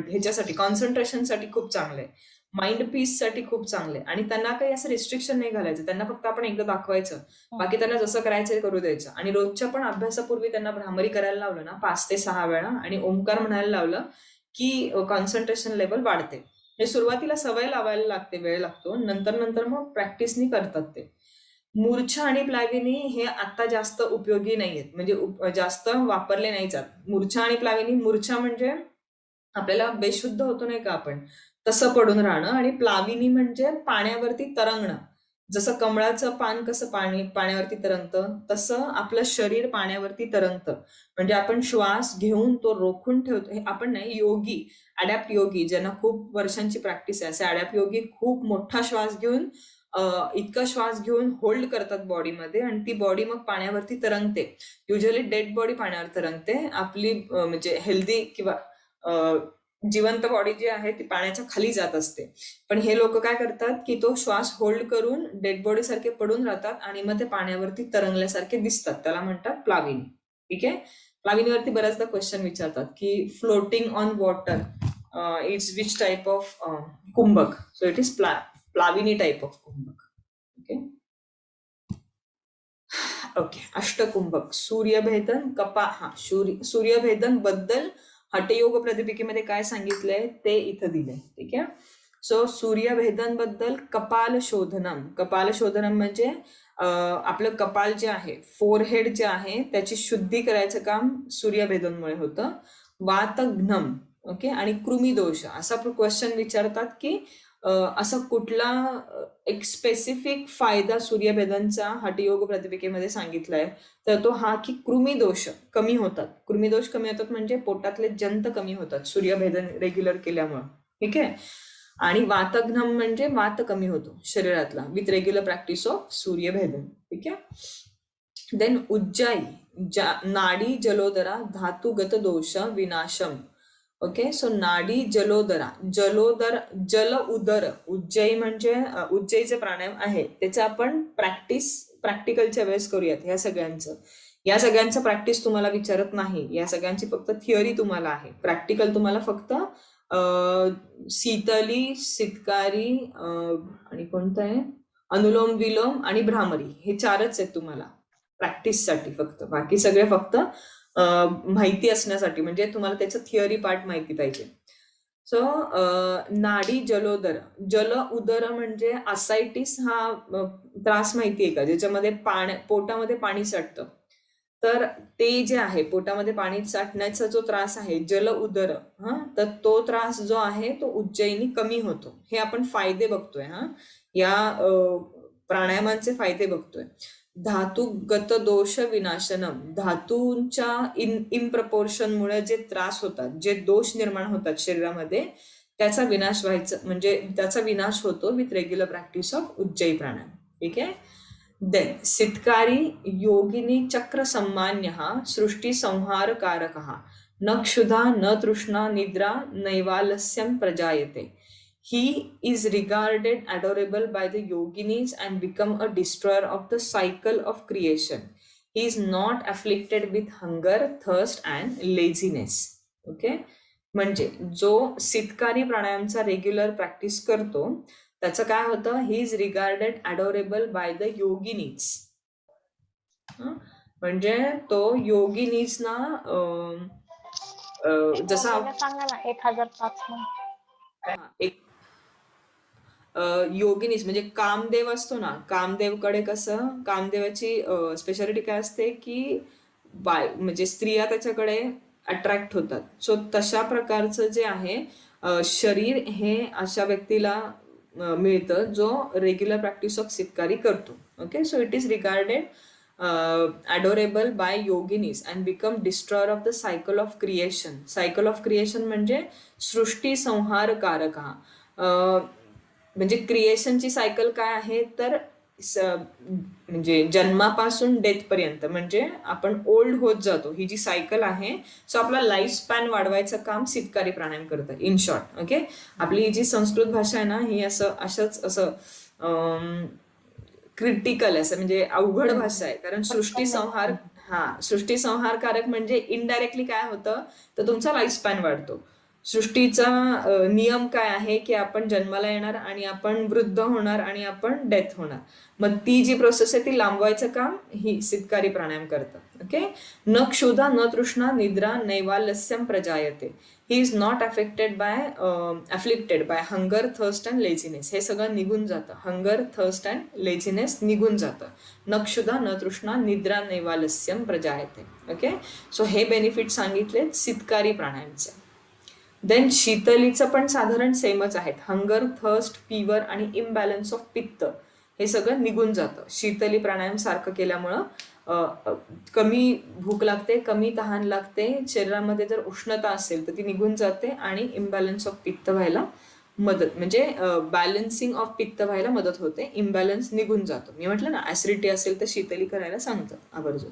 Speaker 1: ह्याच्यासाठी कॉन्सन्ट्रेशनसाठी खूप चांगलं आहे, माइंड पीस साठी खूप चांगले, आणि त्यांना काही असं रिस्ट्रिक्शन नाही घालायचं, त्यांना फक्त आपण एकदा दाखवायचं, बाकी त्यांना जसं करायचं करू द्यायचं. आणि रोजच्या पण अभ्यासापूर्वी त्यांना भ्रामरी करायला लावलं ना 5 ते 6 वेळा, आणि ओंकार म्हणायला लावलं की कॉन्सन्ट्रेशन लेवल वाढते. हे सुरुवातीला सवय लावायला लागते, वेळ लागतो, नंतर मग प्रॅक्टिसनी करतात ते. मूर्छा आणि प्लाविनी हे आता जास्त उपयोगी नाहीयेत, म्हणजे जास्त वापरले नाही जात. मूर्छा आणि प्लाविनी, मूर्छा म्हणजे आपल्याला बेशुद्ध होतो नाही का आपण, तसं पडून राहणं, आणि प्लाविनी म्हणजे पाण्यावरती तरंगणं. जसं कमळाचं पान कसं पाण्यावरती तरंगतं, तसं आपलं शरीर पाण्यावरती तरंगतं. म्हणजे आपण श्वास घेऊन तो रोखून ठेवतो. हे आपण नाही, योगी, अडॅप्ट योगी, ज्यांना खूप वर्षांची प्रॅक्टिस आहे, असे अडॅप्ट योगी खूप मोठा श्वास घेऊन, इतका श्वास घेऊन होल्ड करतात बॉडीमध्ये, आणि ती बॉडी मग पाण्यावरती तरंगते. युजली डेड बॉडी पाण्यावर तरंगते. आपली म्हणजे हेल्दी किंवा जिवंत बॉडी जी आहे ती पाण्याच्या खाली जात असते. पण हे लोक काय करतात की तो श्वास होल्ड करून डेड बॉडी सारखे पडून राहतात, आणि मग ते पाण्यावरती तरंगल्यासारखे दिसतात, त्याला म्हणतात प्लाविनी. ठीक आहे, प्लाविनीवरती बऱ्याचदा क्वेश्चन विचारतात की floating on water it's which type of kumbhak. So it is Plavini type of kumbhak. Okay okay, अष्टकुंभक. सूर्यभेदन सूर्यभेदन बद्दल हठयोग प्रदीपिकेमध्ये काय सांगितलंय ते इथं दिलंय. ठीक आहे, सो सूर्यभेदन बद्दल कपाल शोधनम म्हणजे आपलं कपाल जे आहे, फोरहेड जे आहे, त्याची शुद्धी करायचं काम सूर्यभेदनमुळे होतं. वातघ्नम, ओके, आणि कृमिदोष. असा क्वेश्चन विचारतात की असा कुठला एक स्पेसिफिक फायदा सूर्यभेदनचा हठयोग प्रदीपिकेमध्ये सांगितलाय, तर तो हा की कृमिदोष कमी होतात. कृमिदोष कमी होतात म्हणजे पोटातले जंत कमी होतात सूर्यभेदन रेग्युलर केल्यामुळे. ठीक आहे, आणि वातघ्नम म्हणजे वात कमी होतो शरीरातला with regular practice of Suryabhedan. ठीक आहे, देन उज्जाई, नाडी जलोदरा धातुगत दोष विनाशम. ओके, सो नाडी जलोदरा, जल उदर, उज्जयी म्हणजे उज्जयीचे प्राणायाम आहे, त्याचं आपण प्रॅक्टिकलच्या वेळेस करूयात. या सगळ्यांचं प्रॅक्टिस तुम्हाला विचारत नाही, या सगळ्यांची फक्त थिअरी तुम्हाला आहे, प्रॅक्टिकल तुम्हाला फक्त शीतली, सितकारी आणि कोणतं आहे, अनुलोम विलोम आणि भ्रामरी, हे 4च आहेत तुम्हाला प्रॅक्टिससाठी फक्त. बाकी सगळे फक्त माहिती असण्यासाठी, म्हणजे तुम्हाला त्याचं थिअरी पार्ट माहिती पाहिजे. सो नाडी जलोदर, जल उदर म्हणजे असायटिस हा त्रास माहितीये का, ज्याच्यामध्ये पोटामध्ये पाणी साठतं. तर ते जे आहे पोटामध्ये पाणी साठण्याचा जो त्रास आहे जल उदर, तर तो त्रास जो आहे तो उज्जैनी कमी होतो. हे आपण फायदे बघतोय. या प्राणायामांचे फायदे बघतोय. धातुगत दोष विनाशनम, धातूंच्या इम्प्रपोर्शनमुळे जे त्रास होतात, जे दोष निर्माण होतात शरीरामध्ये, त्याचा विनाश व्हायचं, म्हणजे त्याचा विनाश होतो with regular practice of Ujjayi pranayama. ठीक आहे. देन सितकारी योगिनी चक्र सम्मान्यः सृष्टि संहारकारकः न क्षुधा न तृष्णा निद्रा नैवालस्यं प्रजायते. He is regarded adorable by the yoginis and become a destroyer of the cycle of creation. He is not afflicted with hunger, thirst and laziness. Okay? म्हणजे जो सितकारी प्राणायामचा रेग्युलर प्रॅक्टिस करतो त्याचं काय होतं, he is regarded adorable by the yoginis. म्हणजे तो योगिनीजना जसा
Speaker 3: सांगा ना 1005
Speaker 1: एक योगिनीज म्हणजे कामदेव असतो ना, कामदेवकडे कसं, कामदेवाची स्पेशालिटी काय असते की म्हणजे स्त्रिया त्याच्याकडे अट्रॅक्ट होतात. सो तशा प्रकारचं जे आहे शरीर हे अशा व्यक्तीला मिळतं जो रेग्युलर प्रॅक्टिस ऑफ सितकारी करतो. Okay. So it is regarded adorable by yoginis and become destroyer of the cycle of creation. Cycle of creation म्हणजे सृष्टी संहार कारक. म्हणजे क्रिएशनची सायकल काय आहे तर म्हणजे जन्मापासून डेथ पर्यंत, म्हणजे आपण ओल्ड होत जातो, ही जी सायकल आहे. सो आपला लाईफ स्पॅन वाढवायचं काम सितकारी प्राणायाम करतं इन शॉर्ट. ओके. आपली ही जी संस्कृत भाषा आहे ना, ही अशाच असं क्रिटिकल आहे, असं म्हणजे अवघड भाषा आहे. कारण सृष्टी संहारकारक म्हणजे इनडायरेक्टली काय होतं तर तुमचा लाईफ स्पॅन वाढतो. सृष्टीचा नियम काय आहे की आपण जन्माला येणार आणि आपण वृद्ध होणार आणि आपण डेथ होणार. मग ती जी प्रोसेस आहे ती लांबवायचं काम ही सितकारी प्राणायाम करतात. ओके. न क्षुधा न तृष्णा निद्रा नैवालस्यम प्रजायते. He is not affected by hunger, thirst and laziness. हे सगळं निघून जातं. हंगर, थर्स्ट अँड लेझिनेस निघून जातं. न क्षुधा न तृष्णा निद्रा नैवालस्यम प्रजायते. ओके. सो हे बेनिफिट सांगितले सितकारी प्राणायामचे. देन शीतलीचं पण साधारण सेमच आहेत. हंगर, थर्स्ट, फीवर आणि इम्बॅलन्स ऑफ पित्त हे सगळं निघून जातं शीतली प्राणायाम सारखं केल्यामुळं. कमी भूक लागते, कमी तहान लागते, शरीरामध्ये जर उष्णता असेल तर ती निघून जाते आणि इम्बॅलन्स ऑफ पित्त व्हायला मदत, म्हणजे बॅलन्सिंग ऑफ पित्त व्हायला मदत होते. इम्बॅलन्स निघून जातो. मी म्हटलं ना ऍसिडिटी असेल तर शीतली करायला सांगतात आवर्जून.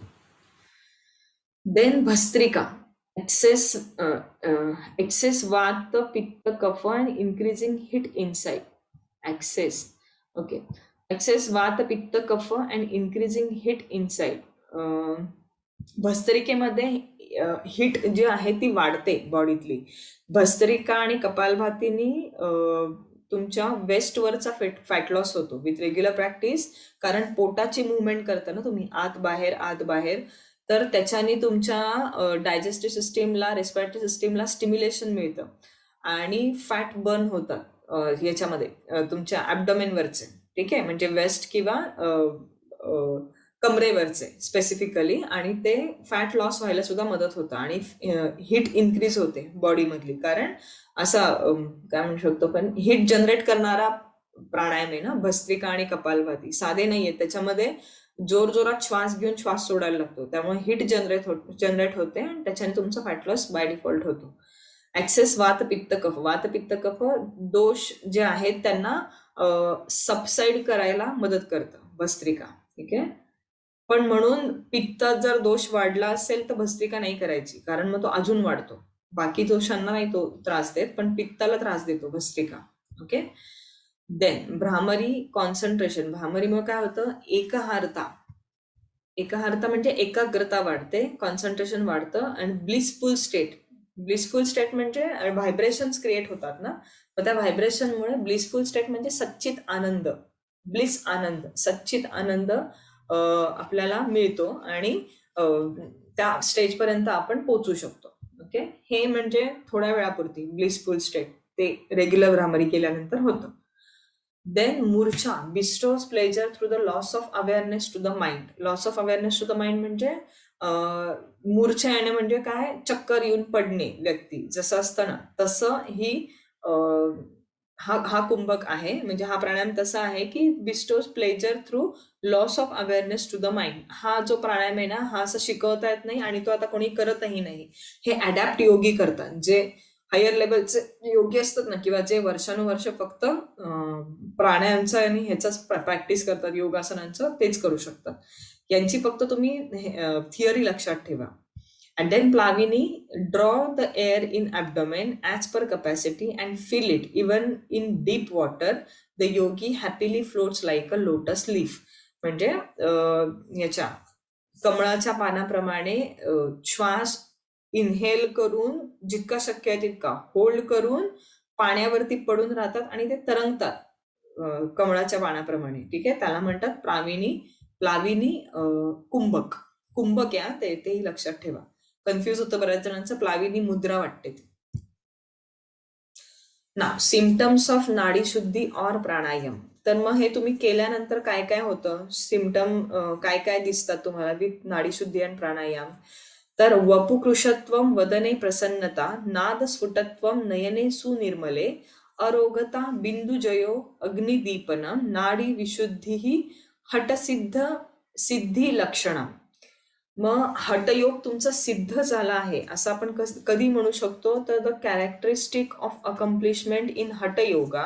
Speaker 1: Then bhastrika, excess vata pitta kapha and increasing heat inside. Excess vata pitta kapha and increasing heat inside. भस्त्रिकेमध्ये हिट जी आहे ती वाढते बॉडीतली. भस्त्रिका आणि कपालभातीनी तुमच्या वेस्टवरचा फॅट लॉस होतो विथ रेग्युलर प्रॅक्टिस. कारण पोटाची मुवमेंट करता ना तुम्ही, आत बाहेर, तर त्याच्याने तुमच्या डायजेस्टिव्ह सिस्टीमला, रेस्पिरेटरी सिस्टीमला स्टिम्युलेशन मिळतं आणि फॅट बर्न होतात याच्यामध्ये तुमच्या ॲब्डोमेनवरचे. ठीक आहे. म्हणजे वेस्ट किंवा कमरेवरचे स्पेसिफिकली, आणि ते फॅट लॉस व्हायला सुद्धा मदत होतं आणि हिट इन्क्रीज होते बॉडीमधली. कारण असा काय म्हणू शकतो पण हिट जनरेट करणारा प्राणायाम आहे ना भस्त्रिका आणि कपालभाती. साधे नाहीये, त्याच्यामध्ये जोरात श्वास घेऊन श्वास सोडायला लागतो. त्यामुळे हिट जनरेट होते आणि त्याच्याने तुमचा फॅट लॉस बाय डिफॉल्ट होतो. ऍक्सेस वात पित्त कफ दोष जे आहेत त्यांना सबसाइड करायला मदत करतं भस्त्रिका. ठीक आहे. पण म्हणून पित्तात जर दोष वाढला असेल तर भस्त्रिका नाही करायची, कारण मग तो अजून वाढतो. बाकी दोषांना नाही तो त्रास देत, पण पित्ताला त्रास देतो Bhastrika. Okay. Then Bhramari, concentration. भ्रामरीमुळे काय होतं, एकहारता म्हणजे एकाग्रता वाढते, कॉन्सन्ट्रेशन वाढतं आणि ब्लिसफुल स्टेट ब्लिसफुल स्टेट म्हणजे व्हायब्रेशन्स क्रिएट होतात ना, मग त्या व्हायब्रेशनमुळे ब्लिसफुल स्टेट म्हणजे सच्चित आनंद, ब्लिस आनंद, सच्चित आनंद आपल्याला मिळतो आणि त्या स्टेजपर्यंत आपण पोहोचू शकतो. ओके, हे म्हणजे थोड्या वेळापुरती ब्लिसफुल स्टेट, ते रेग्युलर भ्रामरी केल्यानंतर होतं. Then Murchha bestows pleasure through the loss of awareness to the mind. Loss of awareness to the mind म्हणजे मूर्छा येणे म्हणजे काय, चक्कर येऊन पडणे व्यक्ती जसं असतं ना, तसं ही हा कुंभक आहे. म्हणजे हा प्राणायाम तसा आहे की bestows pleasure through loss of awareness to the mind. हा जो प्राणायाम आहे ना, हा असं शिकवता येत नाही आणि तो आता कोणी करतही नाही. हे अडॅप्ट योगी करतात, जे हायर लेवलचे योगी असतात ना, किंवा जे वर्षानुवर्ष फक्त प्राणायामचं आणि ह्याचाच प्रॅक्टिस करतात, योगासनांचं, तेच करू शकतात. यांची फक्त तुम्ही थिअरी लक्षात ठेवा. And then Plavini, draw the air in abdomen as per capacity and fill it. Even in deep water, the yogi happily floats like a lotus leaf. म्हणजे याच्या कमळाच्या पानाप्रमाणे श्वास इनहेल करून जितका शक्य आहे तितका होल्ड करून पाण्यावरती पडून राहतात आणि ते तरंगतात कमळाच्या पानाप्रमाणे. ठीक आहे, त्याला म्हणतात प्लाविनी कुंभक. कुंभक या तेही लक्षात ठेवा. कन्फ्युज होतं बऱ्याच जणांचं, प्लाविनी मुद्रा वाटते. ना सिम्पटम्स ऑफ नाडी शुद्धी और प्राणायाम. तर मग हे तुम्ही केल्यानंतर काय काय होतं, सिम्पटम काय काय दिसतात तुम्हाला विथ नाडी शुद्धी आणि प्राणायाम. तर वपुकृशत्वम वदने प्रसन्नता, नाद स्फुटत्वम नयने सुनिर्मले, अरोगता बिंदुजयो अग्निदीपनम, नाडी विशुद्धी सिद्धी लक्षणम. मग हठयोग तुमचा सिद्ध झाला आहे असं आपण कधी म्हणू शकतो, तर the characteristic of accomplishment in Hathayoga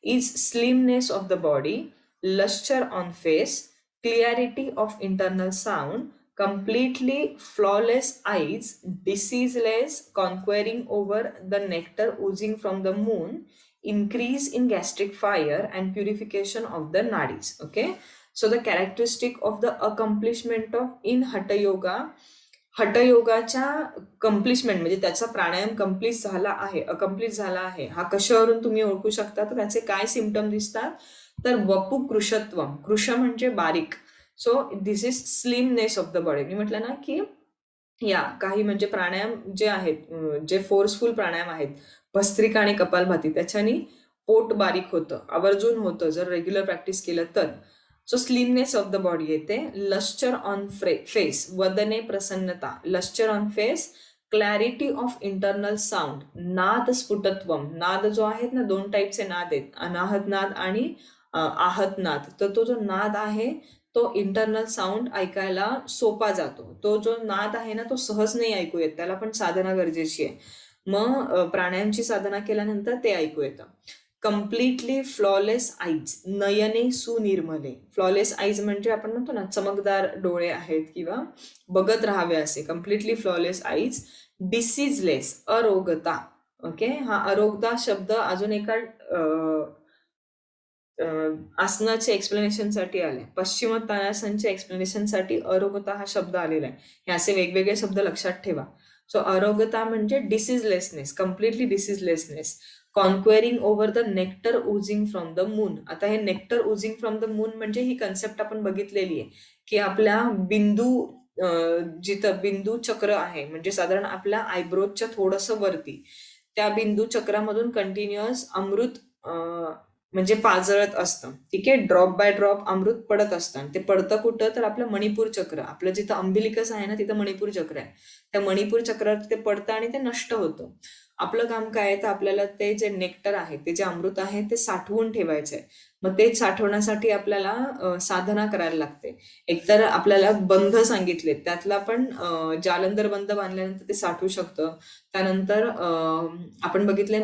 Speaker 1: is slimness of the body, lustre on face, clarity of internal sound, completely flawless eyes, diseaseless, conquering over the nectar oozing from the moon, increase in gastric fire and purification of the nadis. Okay, so the characteristic of the accomplishment of in hatha yoga, हठयोगाच्या कम्प्लिशमेंट म्हणजे त्याचा प्राणायाम complete झाला आहे, अकम्प्लीट झाला आहे, हा कशावरून तुम्ही ओळखू शकता, तर त्याचे काय सिम्पटम दिसतात, तर वपु कृशत्वम, कृश म्हणजे बारीक, so this is slimness of the body. मी म्हटलं ना की या काही म्हणजे प्राणायाम जे आहेत, जे फोर्सफुल प्राणायाम आहेत, भस्त्रिका आणि कपालभाती, त्याच्यानी पोट बारीक होतं, आवर्जून होतं जर रेग्युलर प्रॅक्टिस केलं तर. So slimness of the body येते. लश्चर ऑन फेस, वदने प्रसन्नता, lustre on face, clarity of internal sound, नाद स्फुटत्वम. नाद जो आहेत ना, 2 टाईपचे नाद आहेत, अनाहत नाद आणि आहत नाद. तर तो जो नाद आहे तो इंटरनल साऊंड ऐकायला सोपा जातो. तो जो नाद आहे ना, तो सहज नाही ऐकू येत, त्याला पण साधना गरजेची आहे. मग प्राणायामची साधना केल्यानंतर ते ऐकू येतं. कम्प्लिटली फ्लॉलेस आईज, नयने सुनिर्मले. फ्लॉलेस आईज म्हणजे आपण म्हणतो ना, चमकदार डोळे आहेत किंवा बघत राहावे असे. Completely flawless eyes. डिसीजलेस, अरोगता. ओके, हा अरोगता शब्द अजून एका आसनाच्या एक्सप्लेनेशन साठी आलाय, पश्चिमोत्तानासनच्या एक्सप्लेनेशन साठी अरोगता हा शब्द आलेला आहे. हे असे वेगवेगळे शब्द लक्षात ठेवा. सो अरोगता म्हणजे diseaselessness, completely diseaselessness. Conquering over the nectar oozing from the moon. आता हे nectar oozing from the moon म्हणजे ही कन्सेप्ट आपण बघितलेली आहे की आपल्या जिथं बिंदू चक्र आहे, म्हणजे साधारण आपल्या आयब्रोजच्या थोडंसं वरती, त्या बिंदू चक्रामधून कंटिन्युअस अमृत म्हणजे पाजळत असतं. ठीक आहे, ड्रॉप बाय ड्रॉप अमृत पडत असतं. आणि ते पडतं कुठं, तर आपलं मणिपूर चक्र, आपलं जिथं अंबिलिकस आहे ना, तिथं मणिपूर चक्र आहे. त्या मणिपूर चक्रात ते पडतं आणि ते नष्ट होतं. आपलं काम काय आहे, तर आपल्याला ते जे नेक्टर आहे, ते जे अमृत आहे, ते साठवून ठेवायचं आहे. मग ते साठवण्यासाठी आपल्याला साधना करायला लागते. एकतर आपल्याला बंध सांगितले, त्यातला पण जालंधर बंध बांधल्यानंतर ते साठवू शकतं. त्यानंतर आपण बघितले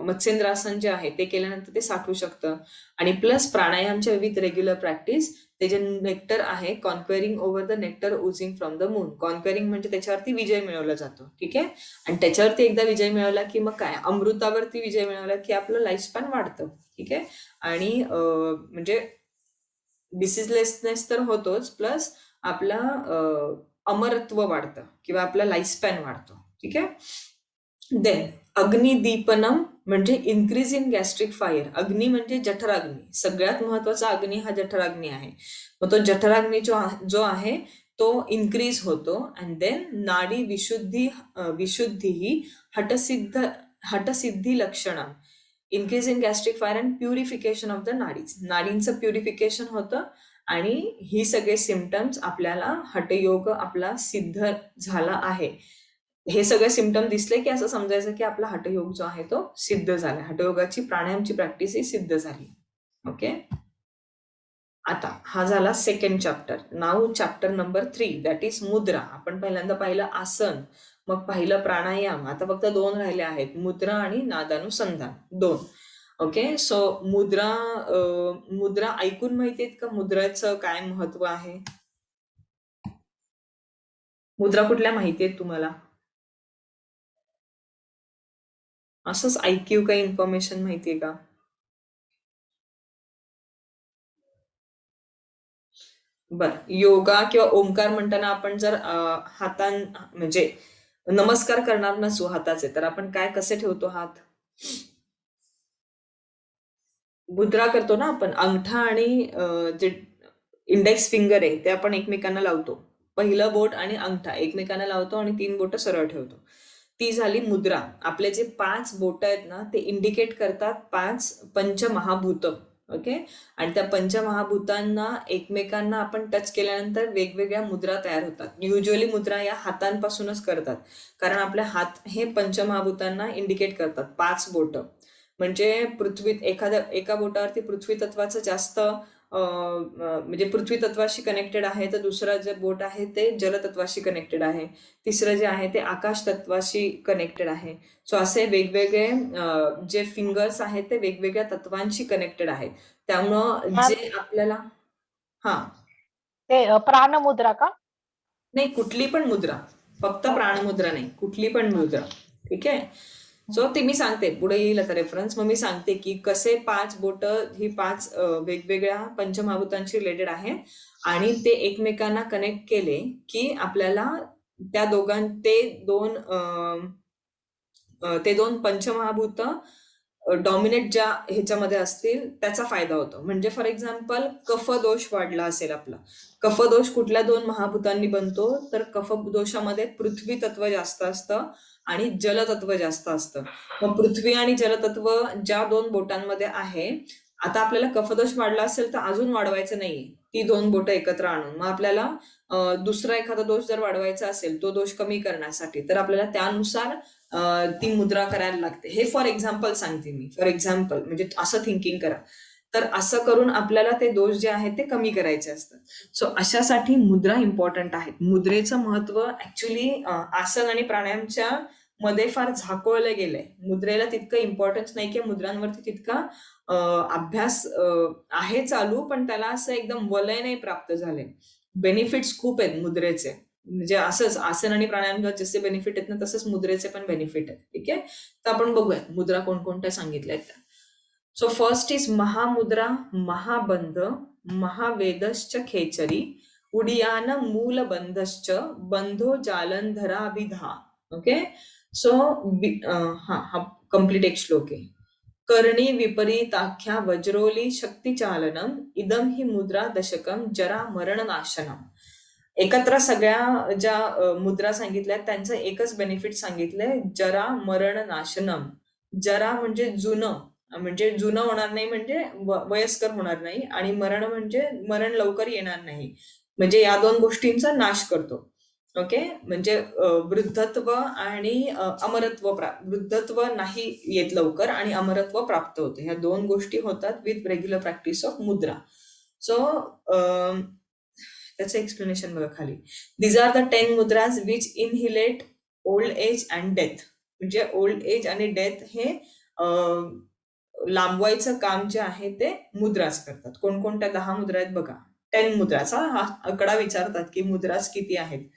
Speaker 1: मत्स्येंद्रासन जे आहे ते केल्यानंतर ते साठवू शकतं. आणि प्लस प्राणायामच्या विथ रेग्युलर प्रॅक्टिस ते जे नेक्टर आहे, conquering over the nectar oozing from the moon. Conquering म्हणजे त्याच्यावरती विजय मिळवला जातो. ठीक आहे, आणि त्याच्यावरती एकदा विजय मिळवला की मग काय, अमृतावरती विजय मिळवला की आपलं लाईफस्पॅन वाढतं. ठीक आहे, आणि म्हणजे डिसीजलेसनेस तर होतोच, प्लस आपला अमरत्व वाढतं किंवा आपला लाईफस्पॅन वाढतो. ठीक आहे. देन अग्निदीपनम म्हणजे इन्क्रीज इन गॅस्ट्रिक फायर. अग्नी म्हणजे जठराग्नी. सगळ्यात महत्वाचा अग्नी हा जठराग्नी आहे. मग तो जठराग्नी जो आहे तो इन्क्रीज होतो. अँड देन नाडी विशुद्धी ही हटसिद्धी लक्षणम. Increase in gastric fire and purification of the nadis. नाडींचं प्युरिफिकेशन होतं आणि ही सगळे सिम्पटम्स आपल्याला हठयोग आपला सिद्ध झाला आहे. हे सगळे सिम्पटम दिसले की असं समजायचं की आपला हठयोग जो आहे तो सिद्ध झाला. हठयोगाची प्राणायामची प्रॅक्टिस ही सिद्ध झाली. ओके. आता हा झाला second chapter. Now chapter number 3 that is मुद्रा. आपण पहिल्यांदा पाहिलं आसन, मग पाहिलं प्राणायाम. आता फक्त 2 राहिले आहेत, मुद्रा आणि नादानुसंधान. 2. ओके. सो मुद्रा ऐकून माहितीयेत का मुद्राचं काय महत्व आहे? मुद्रा कुठल्या माहितीयेत तुम्हाला? असंच ऐक्यू काही इन्फॉर्मेशन माहितीये का? बर. योगा किंवा ओंकार म्हणताना आपण जर म्हणजे नमस्कार करणार नसू हाताचे, तर आपण काय कसे ठेवतो हात? मुद्रा करतो ना आपण. अंगठा आणि जे इंडेक्स फिंगर आहे ते आपण एकमेकांना लावतो. पहिलं बोट आणि अंगठा एकमेकांना लावतो आणि 3 बोट सरळ ठेवतो. ती झाली मुद्रा. आपले जे 5 बोट आहेत ना ते इंडिकेट करतात 5 पंचमहाभूत. ओके. आणि त्या पंचमहाभूतांना एकमेकांना आपण टच केल्यानंतर वेगवेगळ्या मुद्रा तयार होतात. युजली मुद्रा या हातांपासूनच करतात, कारण आपले हात हे पंचमहाभूतांना इंडिकेट करतात. 5 बोट म्हणजे एका बोटावरती पृथ्वी तत्वाचं जास्त म्हणजे पृथ्वी तत्वाशी कनेक्टेड आहे, तर दुसरं जे बोट आहे ते जलतत्वाशी कनेक्टेड आहे, तिसरं जे आहे ते आकाश तत्वाशी कनेक्टेड आहे. सो असे वेगवेगळे जे फिंगर्स आहेत ते वेगवेगळ्या तत्वांशी कनेक्टेड आहेत. त्यामुळं जे आपल्याला
Speaker 3: ते प्राणमुद्रा का?
Speaker 1: नाही, कुठली पण मुद्रा, फक्त प्राणमुद्रा नाही, कुठली पण मुद्रा. ठीक आहे. सो ते मी सांगते, पुढे येईल आता रेफरन्स. मग मी सांगते की कसे 5 बोट ही 5 वेगवेगळ्या पंचमहाभूतांशी रिलेटेड आहे आणि ते एकमेकांना कनेक्ट केले की आपल्याला ते दोन पंचमहाभूत डॉमिनेट ज्या ह्याच्यामध्ये असतील त्याचा फायदा होतो. म्हणजे फॉर एक्झाम्पल कफदोष वाढला असेल आपला. कफदोष कुठल्या 2 महाभूतांनी बनतो? तर कफदोषामध्ये पृथ्वी तत्व जास्त असतं आणि जलतत्व जास्त असतं. मग पृथ्वी आणि जलतत्व ज्या 2 बोटांमध्ये आहे, आता आपल्याला कफदोष वाढला असेल तर अजून वाढवायचं नाहीये ती 2 बोटं एकत्र आणून. मग आपल्याला दुसरा एखादा दोष जर वाढवायचा असेल, तो दोष कमी करण्यासाठी, तर आपल्याला त्यानुसार ती मुद्रा करायला लागते. हे फॉर एक्झाम्पल सांगते मी. फॉर एक्झाम्पल म्हणजे असं थिंकिंग करा. तर असं करून आपल्याला ते दोष जे आहेत ते कमी करायचे असतात. सो अशासाठी मुद्रा इम्पॉर्टंट आहेत. मुद्रेचं महत्व ऍक्च्युली आसन आणि प्राणायामच्या मध्ये फार झाकोळलं गेलंय. मुद्रेला तितकं इम्पॉर्टन्स नाही की मुद्रांवरती तितका अभ्यास आहे चालू, पण त्याला असं एकदम वलय नाही प्राप्त झाले. बेनिफिट्स खूप आहेत मुद्रेचे. म्हणजे असंच आसन आणि प्राणायाम जसे बेनिफिट आहेत ना, तसंच मुद्रेचे पण बेनिफिट आहेत. ठीक आहे. तर आपण बघूया मुद्रा कोणकोणत्या सांगितल्या आहेत. So first is Mahamudra, Mahabandh, महावेदश्च खेचरी, उडियान मूलबंधश्च, बंधो जालंधराभिधा. ओके. सो हा कम्प्लीट एक श्लोक आहे. कर्णी विपरीताख्या वज्रोली शक्तिचालनम, इदम ही मुद्रा दशकम जरा मरणनाशनम. एकत्र सगळ्या ज्या मुद्रा सांगितल्या त्यांचं एकच बेनिफिट सांगितलंय, जरा मरण नाशनम. जरा म्हणजे जुनं होणार नाही, म्हणजे वयस्कर होणार नाही, आणि मरण म्हणजे मरण लवकर येणार नाही. म्हणजे या 2 गोष्टींचा नाश करतो. ओके. म्हणजे वृद्धत्व आणि अमरत्व वृद्धत्व नाही येत लवकर आणि अमरत्व प्राप्त होते. ह्या 2 गोष्टी होतात with regular practice of mudra. So त्याचं एक्सप्लेनेशन बघा खाली. These are the 10 mudras which inhibit old age and death. म्हणजे ओल्ड एज आणि डेथ हे लांबवायचं काम जे आहे ते मुद्राच करतात. कोणकोणत्या 10 मुद्रा आहेत बघा. 10 मुद्राचा हा आकडा विचारतात की मुद्राज किती आहेत.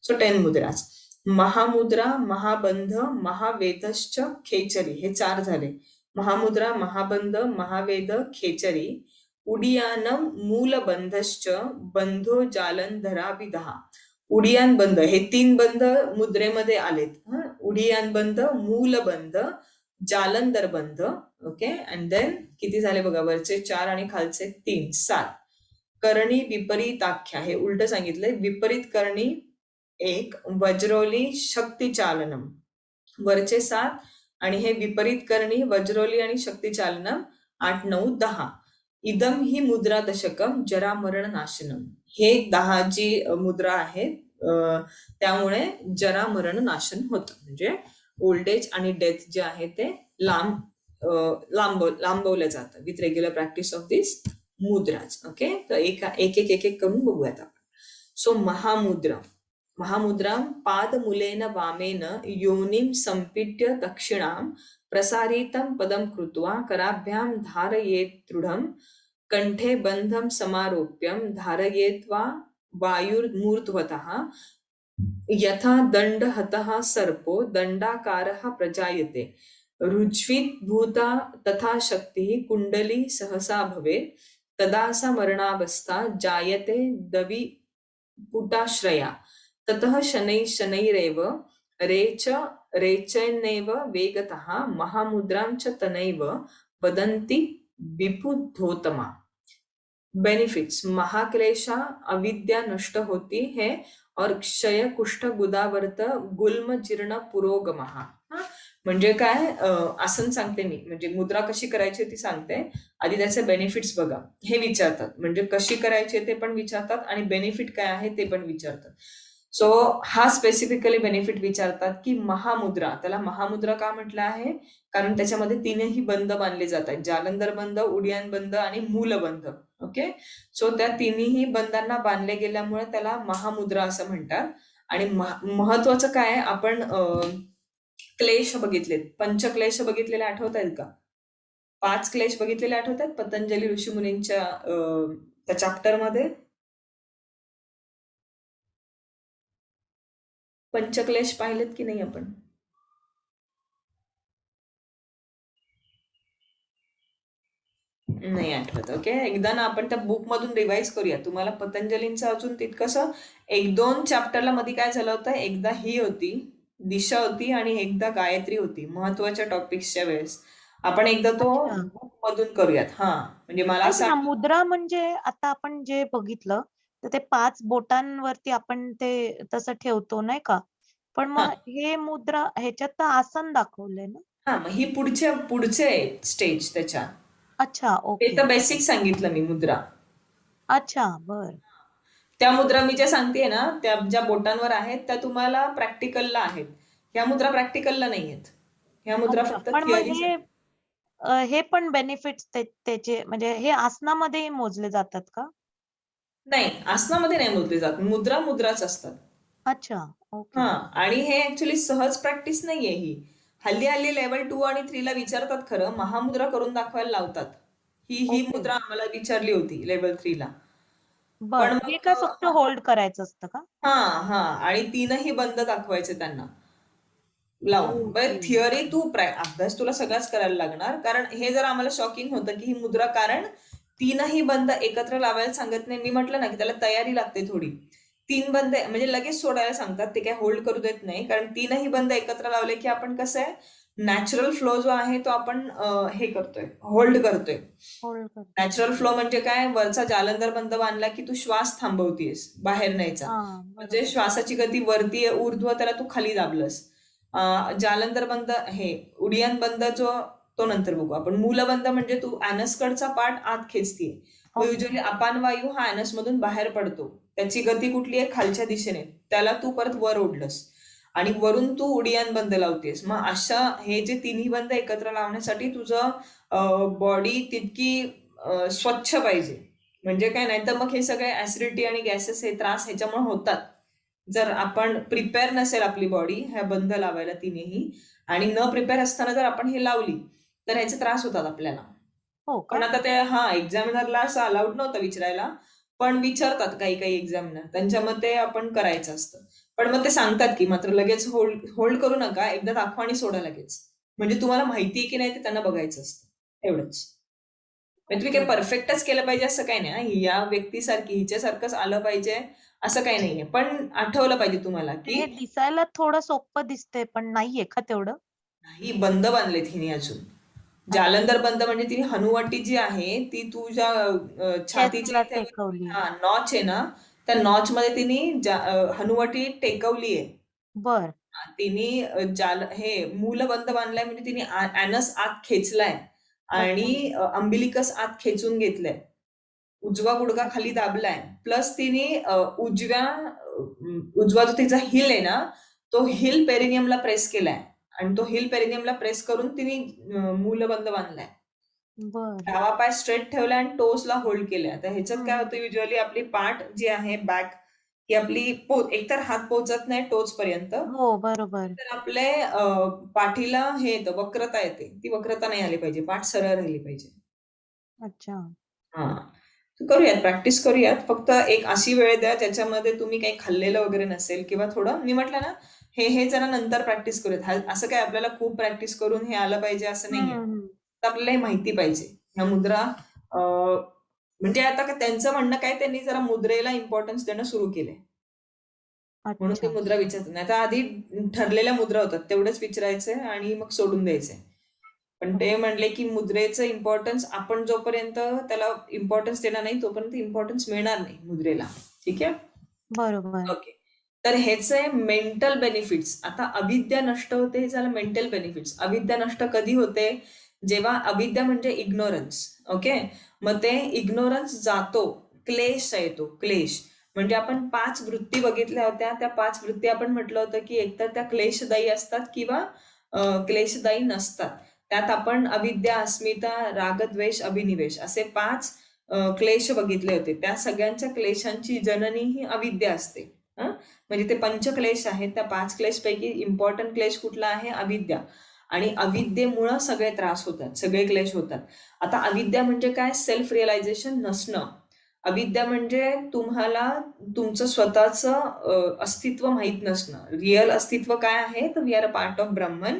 Speaker 1: सो 10 मुद्राज. महामुद्रा, महाबंध, महावेदश्च खेचरी, हे 4 झाले. महामुद्रा, महाबंध, महावेद, खेचरी, उडियानम मूलबंधश्च, बंधो जालंधराभिधा. उडियान बंद, हे 3 बंद मुद्रेमध्ये आलेत. उडियान बंद, मूल बंद, जालंधर बंद. ओके, अँड देन किती झाले बघा, वरचे 4 आणि खालचे 3, 7. करणी विपरीताख्या, हे उलट सांगितलंय. विपरीत करणी 1, वज्रोली शक्ती चालनम, वरचे 7 आणि हे विपरीत करणी वज्रोली आणि शक्ती चालनम 8, 9, 10. इदम ही मुद्रा दशकम जरा मरण नाशनम, हे 10 जी मुद्रा आहेत, त्यामुळे जरा मरण नाशन होतं. म्हणजे ओल्ड एज आणि डेथ जे आहे ते लांबवलं जातं with regular practice of this मुद्राज. Okay, तर एक एक करून बघूयात आपण. सो महामुद्रां पादमूलेन वामेन योनिं सम्पीड्य दक्षिणां प्रसारितं पदं कृत्वा कराभ्यां धारयेत् दृढं, कंठे बंधं समारोप्यं धारयेत्वा वायुर्मूर्ध्वतः, यथा दण्डहतः सर्पो दण्डाकारः प्रजायते, रुज्वीभूता तथा शक्तिः कुण्डली सहसा भवेत्, तदा सा मरणावस्था जायते दवि पुटाश्रया, ततः शनैरेव रेचैनेव वेगतः महामुद्रां च तनैव वदन्ति विबुधोत्तमा. बेनिफिट्स, महाक्लेशा अविद्या नष्ट होती है और क्षय कुष्ठ गुदावर्त गुल्म जीर्ण पुरोगमः. म्हणजे काय, आसन सांगते मी, म्हणजे मुद्रा कशी करायची ती सांगते. आधी त्याचे बेनिफिट्स बघा. हे विचारतात, म्हणजे कशी करायची ते पण विचारतात आणि बेनिफिट काय आहे ते पण विचारतात. सो हा स्पेसिफिकली बेनिफिट विचारतात की महामुद्रा, त्याला महामुद्रा का म्हटलं आहे, कारण त्याच्यामध्ये 3ही बंद बांधले जातात, जालंधर बंद, उडियान बंद आणि मूल बंद. ओके, सो त्या 3ही बंदांना बांधले गेल्यामुळे त्याला महामुद्रा असं म्हणतात. आणि महत्वाचं काय, आपण क्लेश बघितलेत, पंचक्लेश बघितलेले आठवत आहेत का? 5 क्लेश बघितलेले आठवत आहेत पतंजली ऋषीमुनींच्या त्या चॅप्टर मध्ये? पंचक्लेश पाहिलेत की नाही आपण? नाही आठवत. ओके, एकदा ना आपण त्या बुक मधून रिवाइज करूया. तुम्हाला पतंजलींचं अजून तितकंसं 1-2 चॅप्टरला मध्ये काय झालं होतं, एकदा ही होती दिशा होती आणि एकदा गायत्री होती महत्वाच्या टॉपिक्सच्या वेळेस. आपण एकदा तो
Speaker 2: अच्छा.
Speaker 1: बुक मधून करूयात. म्हणजे मला
Speaker 2: ऐक
Speaker 1: असं
Speaker 2: ना, मुद्रा म्हणजे आता आपण जे बघितलं तर ते 5 बोटांवरती आपण ते तसं ठेवतो नाही का? पण
Speaker 1: हा
Speaker 2: मग हे मुद्रा ह्याच्यात तर आसन दाखवलंय ना?
Speaker 1: मग ही पुढचे स्टेज त्याच्या.
Speaker 2: अच्छा,
Speaker 1: ते
Speaker 2: ओके.
Speaker 1: तर बेसिक सांगितलं मी मुद्रा.
Speaker 2: अच्छा, बर.
Speaker 1: त्या मुद्रा मी ज्या सांगतेय ना, त्या ज्या बोटांवर आहेत त्या तुम्हाला प्रॅक्टिकलला आहेत. ह्या मुद्रा प्रॅक्टिकलला नाही आहेत. ह्या मुद्रा
Speaker 2: अच्छा,
Speaker 1: फक्त
Speaker 2: पण मग
Speaker 1: थिअरी.
Speaker 2: हे पण बेनिफिट्स त्याचे म्हणजे हे आसनामध्ये मोजले जातात का?
Speaker 1: नाही, आसनामध्ये नाही मोजले जात. मुद्राच असतात.
Speaker 2: अच्छा, ओके.
Speaker 1: आणि हे ऍक्च्युली सहज प्रॅक्टिस नाहीये ही. हल्ली लेवल 2 आणि 3 ला विचारतात खरं, महामुद्रा करून दाखवायला लावतात. ही
Speaker 2: ओके.
Speaker 1: मुद्रा आम्हाला विचारली होती लेवल 3 ला.
Speaker 2: बर,
Speaker 1: पण
Speaker 2: हे
Speaker 1: मग
Speaker 2: काय फक्त होल्ड करायचं असतं का?
Speaker 1: आणि 3ही बंद दाखवायचे त्यांना लावून.
Speaker 2: ओके.
Speaker 1: थिअरी अभ्यास तुला सगळाच करायला लागणार, कारण हे जर आम्हाला शॉकिंग होतं की ही मुद्रा, कारण 3ही बंद एकत्र लावायला सांगत नाही. मी म्हटलं ना की त्याला तयारी लागते थोडी. 3 बंद म्हणजे लगेच सोडायला सांगतात, ते काय होल्ड करू देत नाही. कारण 3ही बंद एकत्र लावले की आपण कसं आहे, नॅचरल फ्लो जो आहे तो आपण हे करतोय, होल्ड करतोय.
Speaker 2: होल्ड कर.
Speaker 1: नॅचरल फ्लो म्हणजे काय, वरचा जालंधर बंद बांधला की तू श्वास थांबवतीयस, बाहेर न्यायचा. म्हणजे
Speaker 2: बरोबर.
Speaker 1: श्वासाची गती वरती ऊर्ध्व, त्याला तू खाली दाबलंस. जालंधर बंद, हे उडियान बंद जो तो नंतर बघू आपण. मूलबंद म्हणजे तू कडचा पार्ट आत खेचतीये. युजली अपान वायू हा ऍनस मधून बाहेर पडतो, त्याची गती कुठली आहे, खालच्या दिशेने, त्याला तू परत वर ओढलंस आणि वरून तू उडियान बंद लावतेस. मग अशा हे जे 3ही बंद एकत्र लावण्यासाठी तुझं बॉडी तितकी स्वच्छ पाहिजे. म्हणजे काय, नाही तर मग हे सगळे ऍसिडिटी आणि गॅसेस हे त्रास ह्याच्यामुळे होतात. जर आपण प्रिपेअर नसेल आपली बॉडी ह्या बंद लावायला 3ही, आणि न प्रिपेअर असताना जर आपण हे लावली तर ह्याचे त्रास होतात आपल्याला.
Speaker 2: हो
Speaker 1: पण
Speaker 2: का?
Speaker 1: आता ते एक्झामिनरला असं अलाउड नव्हतं विचारायला, पण विचारतात काही एक्झामिनर, त्यांच्या मते आपण करायचं असतं. पण मग ते सांगतात की मात्र लगेच होल्ड करू नका, एकदा दाखवा आणि सोडा लगेच. म्हणजे तुम्हाला माहिती आहे की नाही ते त्यांना बघायचं असतं, एवढंच. म्हणजे तुम्ही काही परफेक्टच केलं पाहिजे असं काही नाही. या व्यक्तीसारखी हिच्यासारखंच आलं पाहिजे असं काही नाहीये. पण आठवलं पाहिजे तुम्हाला
Speaker 2: हे
Speaker 1: की
Speaker 2: दिसायला थोडं सोपं दिसतंय पण नाहीये का तेवढं?
Speaker 1: नाही, बंद बांधलेत हिने अजून.
Speaker 2: अच्छा.
Speaker 1: जालंधर बंद म्हणजे ती हनुवटी जी आहे ती तुझ्या छातीच्या
Speaker 2: चेस्टला
Speaker 1: इथे
Speaker 2: टेकवली.
Speaker 1: हा नॉच आहे ना, त्या नॉच मध्ये तिने हनुवटी टेकवली आहे.
Speaker 2: बर.
Speaker 1: तिने हे मूलबंध बांधलाय म्हणजे तिने ऍनस आत खेचलाय
Speaker 2: अच्छा.
Speaker 1: आणि अंबिलिकस आत खेचून घेतलंय. उजवा गुडघा खाली
Speaker 2: अच्छा.
Speaker 1: दाबलाय. प्लस तिने उजवा जो तिचा हिल आहे ना, तो हिल पेरिनियमला प्रेस केलाय आणि तो हिल पेरिनियमला प्रेस करून तिने मूलबंध बांधलाय.
Speaker 2: बर.
Speaker 1: डावा पाय स्ट्रेट ठेवलाय आणि टोसला होल्ड केलाय. तर ह्याच्यात
Speaker 2: हम्म,
Speaker 1: काय
Speaker 2: हम्म.
Speaker 1: होतं, युजली आपली पाठ जी आहे बॅक ही आपली एकतर हात पोहोचत नाही टोच पर्यंत,
Speaker 2: हो बरोबर.
Speaker 1: तर आपले पाठीला हे येतं, वक्रता येते. ती वक्रता नाही आली पाहिजे, पाठ सरळ राहिली पाहिजे.
Speaker 2: अच्छा.
Speaker 1: हा, करूयात, प्रॅक्टिस करूयात. फक्त एक अशी वेळ द्या ज्याच्यामध्ये तुम्ही काही खाल्लेलं वगैरे नसेल किंवा थोडं मी म्हटलं ना, हे जरा नंतर प्रॅक्टिस करूयात. असं काय आपल्याला खूप प्रॅक्टिस करून हे आलं पाहिजे असं
Speaker 2: हम्म,
Speaker 1: नाहीये.
Speaker 2: हम्म.
Speaker 1: तर आपल्याला हे माहिती पाहिजे. ह्या मुद्रा म्हणजे आता त्यांचं म्हणणं काय, त्यांनी जरा मुद्रेला इम्पॉर्टन्स देणं सुरू केलंय. म्हणून ती
Speaker 2: अच्छा.
Speaker 1: मुद्रा विचारत नाही. आता आधी ठरलेल्या मुद्रा होतात तेवढंच विचारायचंय आणि मग सोडून द्यायचंय. पण ते म्हणले की मुद्रेचं इम्पॉर्टन्स आपण जोपर्यंत त्याला इम्पॉर्टन्स देणार नाही तोपर्यंत इम्पॉर्टन्स मिळणार नाही मुद्रेला. ठीक आहे.
Speaker 2: बरोबर.
Speaker 1: ओके. तर ह्याचे मेंटल बेनिफिट्स, आता अविद्या नष्ट होते हे झालं मेंटल बेनिफिट्स. अविद्या नष्ट कधी होते, जेव्हा अविद्या म्हणजे इग्नोरन्स. ओके. मग ते इग्नोरन्स जातो, क्लेश येतो. क्लेश म्हणजे आपण 5 वृत्ती बघितल्या होत्या. त्या 5 वृत्ती आपण म्हटलं होतं की एकतर त्या क्लेशदायी असतात किंवा क्लेशदायी नसतात. त्यात आपण अविद्या, अस्मिता, रागद्वेष, अभिनिवेश असे 5 क्लेश बघितले होते. त्या सगळ्यांच्या क्लेशांची जननी ही अविद्या असते. म्हणजे ते पंचक्लेश आहेत. त्या 5 क्लेशपैकी इम्पॉर्टंट क्लेश कुठला आहे, अविद्या. आणि अविद्येमुळं सगळे त्रास होतात, सगळे क्लेश होतात. आता अविद्या म्हणजे काय, सेल्फ रिअलायझेशन नसणं. अविद्या म्हणजे तुम्हाला तुमचं स्वतःचं अस्तित्व माहीत नसणं. रिअल अस्तित्व काय आहे, तर we are a part of Brahman.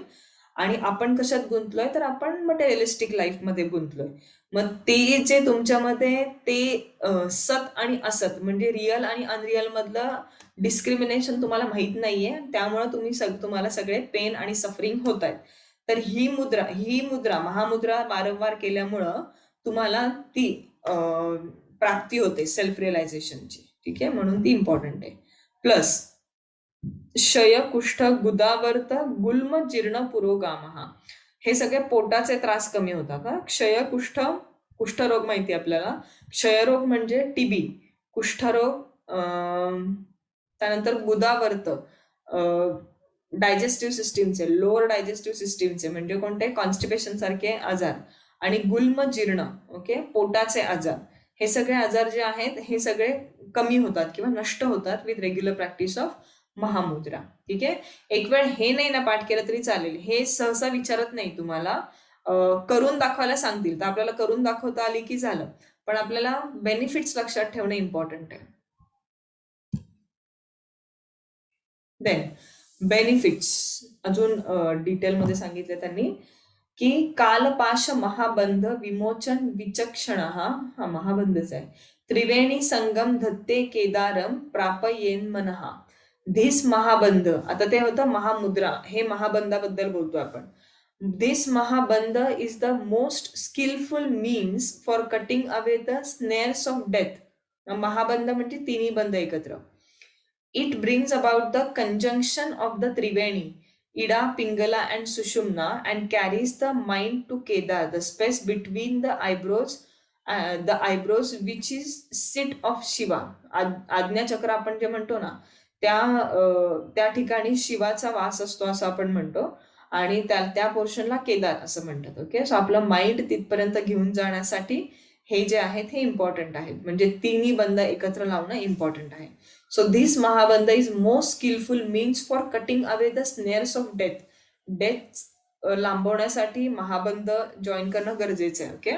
Speaker 1: आणि आपण कशात गुंतलोय, तर आपण मटेरियलिस्टिक लाईफमध्ये गुंतलोय. मग ते जे तुमच्यामध्ये ते सत आणि असत म्हणजे रिअल आणि अनरिअल मधलं डिस्क्रिमिनेशन तुम्हाला माहित नाहीये. त्यामुळे तुम्हाला सगळे पेन आणि सफरिंग होत आहेत. तर ही मुद्रा महामुद्रा वारंवार केल्यामुळं तुम्हाला ती प्राप्ती होते सेल्फ रिअलायझेशनची. ठीक आहे, म्हणून ती इम्पॉर्टंट आहे. प्लस क्षय, कुष्ठ, गुदावर्त, गुल्म, जीर्ण, पुरोगामः हे सगळे पोटाचे त्रास कमी होतात. क्षय, कुष्ठरोग माहिती आपल्याला. क्षयरोग म्हणजे टीबी, कुष्ठरोग, त्यानंतर गुदावर्त डायजेस्टिव्ह सिस्टीमचे, लोअर डायजेस्टिव्ह सिस्टीमचे म्हणजे कोणते, कॉन्स्टिपेशन सारखे आजार. आणि गुल्म, जीर्ण, ओके, पोटाचे आजार. हे सगळे आजार जे आहेत हे सगळे कमी होतात किंवा नष्ट होतात with regular practice of Mahamudra. ठीक आहे. एक वेळ हे नाही ना पाठ केलं तरी चालेल. हे सहसा विचारत नाही तुम्हाला, करून दाखवायला सांगतील तर आपल्याला करून दाखवता आली की झालं. पण आपल्याला बेनिफिट्स लक्षात ठेवणं इम्पॉर्टंट आहे. देन बेनिफिट्स अजून डिटेलमध्ये सांगितले त्यांनी की कालपाश महाबंध विमोचन विचक्षण, हा महाबंधच आहे. त्रिवेणी संगम धत्ते केदारम प्रापयेन मनहा. धिस महाबंध, आता ते होतं महामुद्रा, हे महाबंधाबद्दल बोलतो आपण. This Mahabandh is the most skillful means for cutting away the snares of death. Mahabandh म्हणजे तिन्ही बंध एकत्र. It brings about the conjunction of the Triveni, Ida, Pingala and Sushumna, and carries the mind to Kedar, the space between the eyebrows which is seat of Shiva. आज्ञाचक्र आपण जे म्हणतो ना, त्या ठिकाणी शिवाचा वास असतो असं आपण म्हणतो. आणि त्या पोर्शनला केदार असं म्हणतात. ओके. सो आपलं माइंड तिथपर्यंत घेऊन जाण्यासाठी हे जे आहेत हे इम्पॉर्टंट आहेत. म्हणजे तिन्ही बंध एकत्र लावणं इम्पॉर्टंट आहे. So this Mahabandha is most skillful means for cutting away the snares of death. Death लांबवण्यासाठी महाबंध जॉईन करणं गरजेचं आहे. ओके.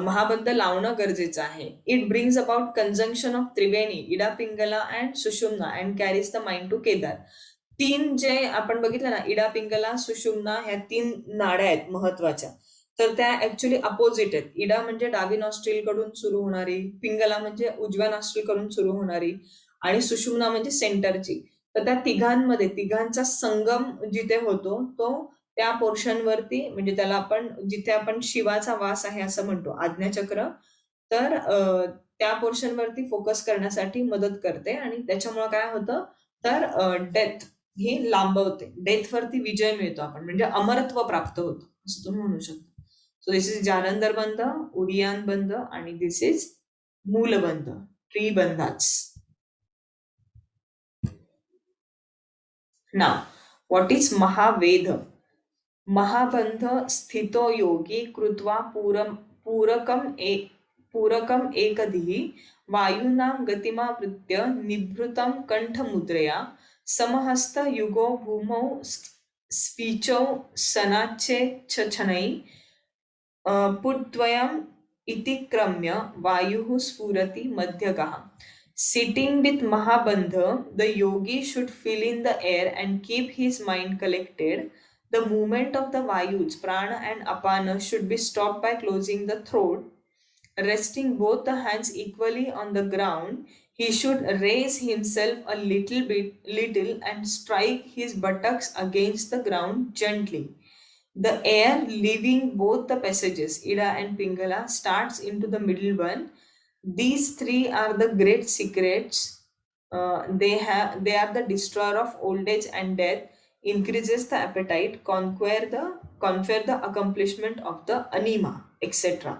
Speaker 1: महाबंध लावणं गरजेचं आहे. It brings about conjunction of Triveni, Ida, Pingala and Sushumna and carries the mind to Kedar. 3 जे आपण बघितलं ना, इडा, पिंगला, सुषुम्ना ह्या 3 नाड्या आहेत महत्वाच्या. तर त्या ऍक्च्युली अपोजिट आहेत. इडा म्हणजे डावी नॉस्ट्रिल कडून सुरू होणारी, पिंगला म्हणजे उजव्या नॉस्ट्रिल कडून सुरू होणारी आणि सुषुम्ना म्हणजे सेंटरची. तर त्या तिघांचा संगम जिथे होतो तो त्या पोर्शन वरती, म्हणजे त्याला आपण जिथे आपण शिवाचा वास आहे असं म्हणतो, आज्ञाचक्र. तर त्या पोर्शन वरती फोकस करण्यासाठी मदत करते आणि त्याच्यामुळे काय होतं, तर डेथ ही लांबवते. डेथ वरती विजय मिळतो आपण, म्हणजे अमरत्व प्राप्त होतं असं तुम्ही म्हणू शकता. सो दिस इज जालंधर बंध, उडियान बंध आणि दिस इज मूलबंध, ट्री बंधाच. नाव व्हॉट इज महावेद? महाबंध स्थितो योगी कृत्वा पूरकम एकधिः वायूनां गतिमावृत्य निभृतं कंठमुद्रया समहस्त युगो भूमौ स्पीचौ सनाच्चे छछनै पुट्द्वयम् इतिक्रम्य वायुः स्फुरति मध्यगः. Sitting with Mahabandha, the yogi should fill in the air and keep his mind collected. The movement of the Vayus, Prana and Apana, should be stopped by closing the throat. Resting both the hands equally on the ground, he should raise himself a little and strike his buttocks against the ground gently. The air leaving both the passages, Ida and Pingala, starts into the middle one. These three are the great secrets. They are the destroyer of old age and death, increases the appetite, confer the accomplishment of the anima, etc.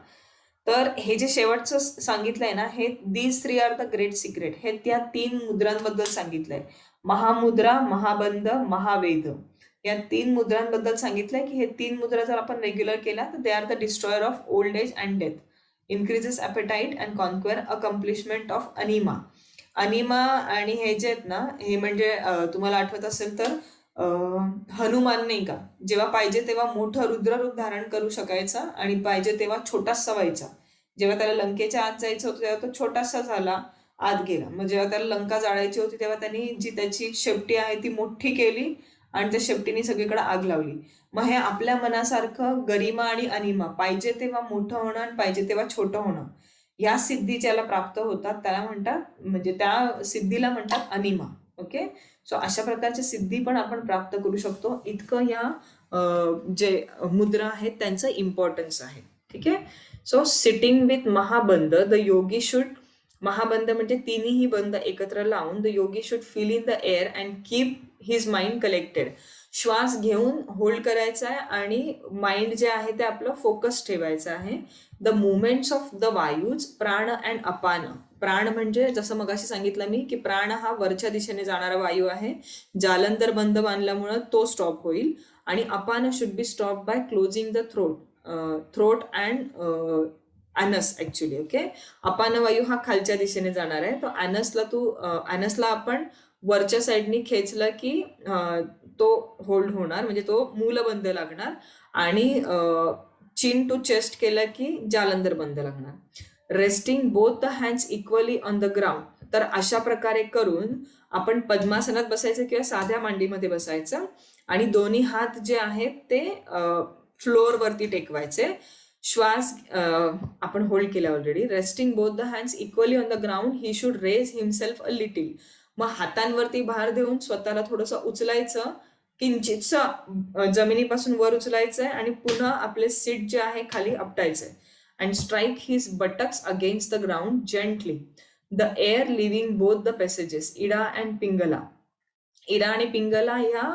Speaker 1: तर हे जे शेवटचं सांगितलंय ना, हे these three are the great secret, हे त्या 3 मुद्रांबद्दल सांगितलंय. महामुद्रा, महाबंध, महावेद, या 3 मुद्रांबद्दल सांगितलंय की हे 3 मुद्रा जर आपण रेग्युलर केल्या तर they are the destroyer of old age and death, increases appetite and conquer accomplishment of anima. अनिमा आणि हे जे आहेत ना, हे म्हणजे तुम्हाला आठवत असेल तर हनुमान नाही का, जेव्हा पाहिजे तेव्हा मोठं रुद्ररूप धारण करू शकायचा आणि पाहिजे तेव्हा छोटासा व्हायचा. जेव्हा त्याला लंकेच्या आत जायचं होतं तेव्हा तो छोटासा झाला, आत गेला. मग जेव्हा त्याला लंका जाळायची होती तेव्हा त्यांनी जी त्याची शेपटी आहे ती मोठी केली आणि त्या शेपटीने सगळीकडे आग लावली. मग हे आपल्या मनासारखं गरिमा आणि अनिमा, पाहिजे तेव्हा मोठं होणं आणि पाहिजे तेव्हा छोटं होणं, या सिद्धी ज्याला प्राप्त होतात त्याला म्हणतात, म्हणजे त्या सिद्धीला म्हणतात अनिमा. ओके, सो अशा प्रकारच्या सिद्धी पण आपण प्राप्त करू शकतो. इतकं या जे मुद्रा आहेत त्यांचं इम्पॉर्टन्स आहे. ठीक आहे. So sitting with Mahabandh, the yogi should, Mahabandh म्हणजे तिन्ही बंध एकत्र लावून, the yogi should feel in the air and keep his mind collected. श्वास घेऊन होल्ड करायचा आहे आणि माइंड जे आहे ते आपलं फोकस ठेवायचं आहे. द मुवमेंट्स ऑफ द वायूज, प्राण अँड अपान. प्राण म्हणजे जसं मगाशी सांगितलं मी की प्राण हा वरच्या दिशेने जाणारा वायू आहे, जालंधर बंद बांधल्यामुळं तो स्टॉप होईल. आणि Apana should be stop by closing the throat and anus actually. Okay, Apana वायू हा खालच्या दिशेने जाणार आहे, तो अनसला आपण वरच्या साईडनी खेचलं की तो होल्ड होणार, म्हणजे तो मूलबंध लागणार. आणि चिन टू चेस्ट केलं की जालंधर बंद लागणार. Resting both the hands equally on the ground, तर अशा प्रकारे करून आपण पद्मासनात बसायचं किंवा साध्या मांडीमध्ये बसायचं आणि दोन्ही हात जे आहेत ते फ्लोअरवरती टेकवायचे. श्वास आपण होल्ड केला already. Resting both the hands equally on the ground, he should raise himself a little. मग हातांवरती भार देऊन स्वतःला थोडंसं उचलायचं, किंचितसं जमिनीपासून वर उचलायचंय आणि पुन्हा आपले सीट जे आहे खाली आपटायचंय. And strike his buttocks against the ground gently. The air leaving both the passages, Ida and Pingala. Ida आणि पिंगला ह्या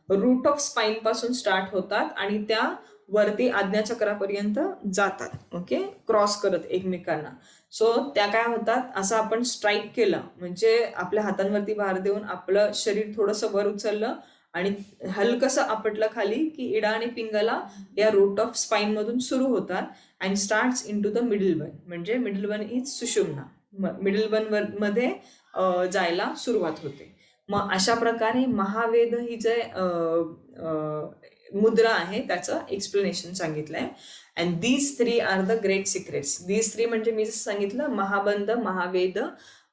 Speaker 1: रूट ऑफ स्पाईन पासून स्टार्ट होतात आणि त्या वरती आज्ञाचक्रापर्यंत जातात. ओके, क्रॉस करत एकमेकांना. सो त्या काय होतात, असं आपण स्ट्राईक केलं म्हणजे आपल्या हातांवरती भार देऊन आपलं शरीर थोडंसं वर उचललं आणि हलकसं आपटलं खाली की इडा आणि पिंगला या रूट ऑफ स्पाईन मधून सुरू होतात. And starts in to the middle one, म्हणजे middle one is Sushumna. Middle one मध्ये जायला सुरुवात होते. मग अशा प्रकारे महावेद ही जे मुद्रा आहे त्याचं एक्सप्लेनेशन सांगितलंय. And these three are the great secrets. These three म्हणजे मी जसं सांगितलं, महाबंध, महावेद,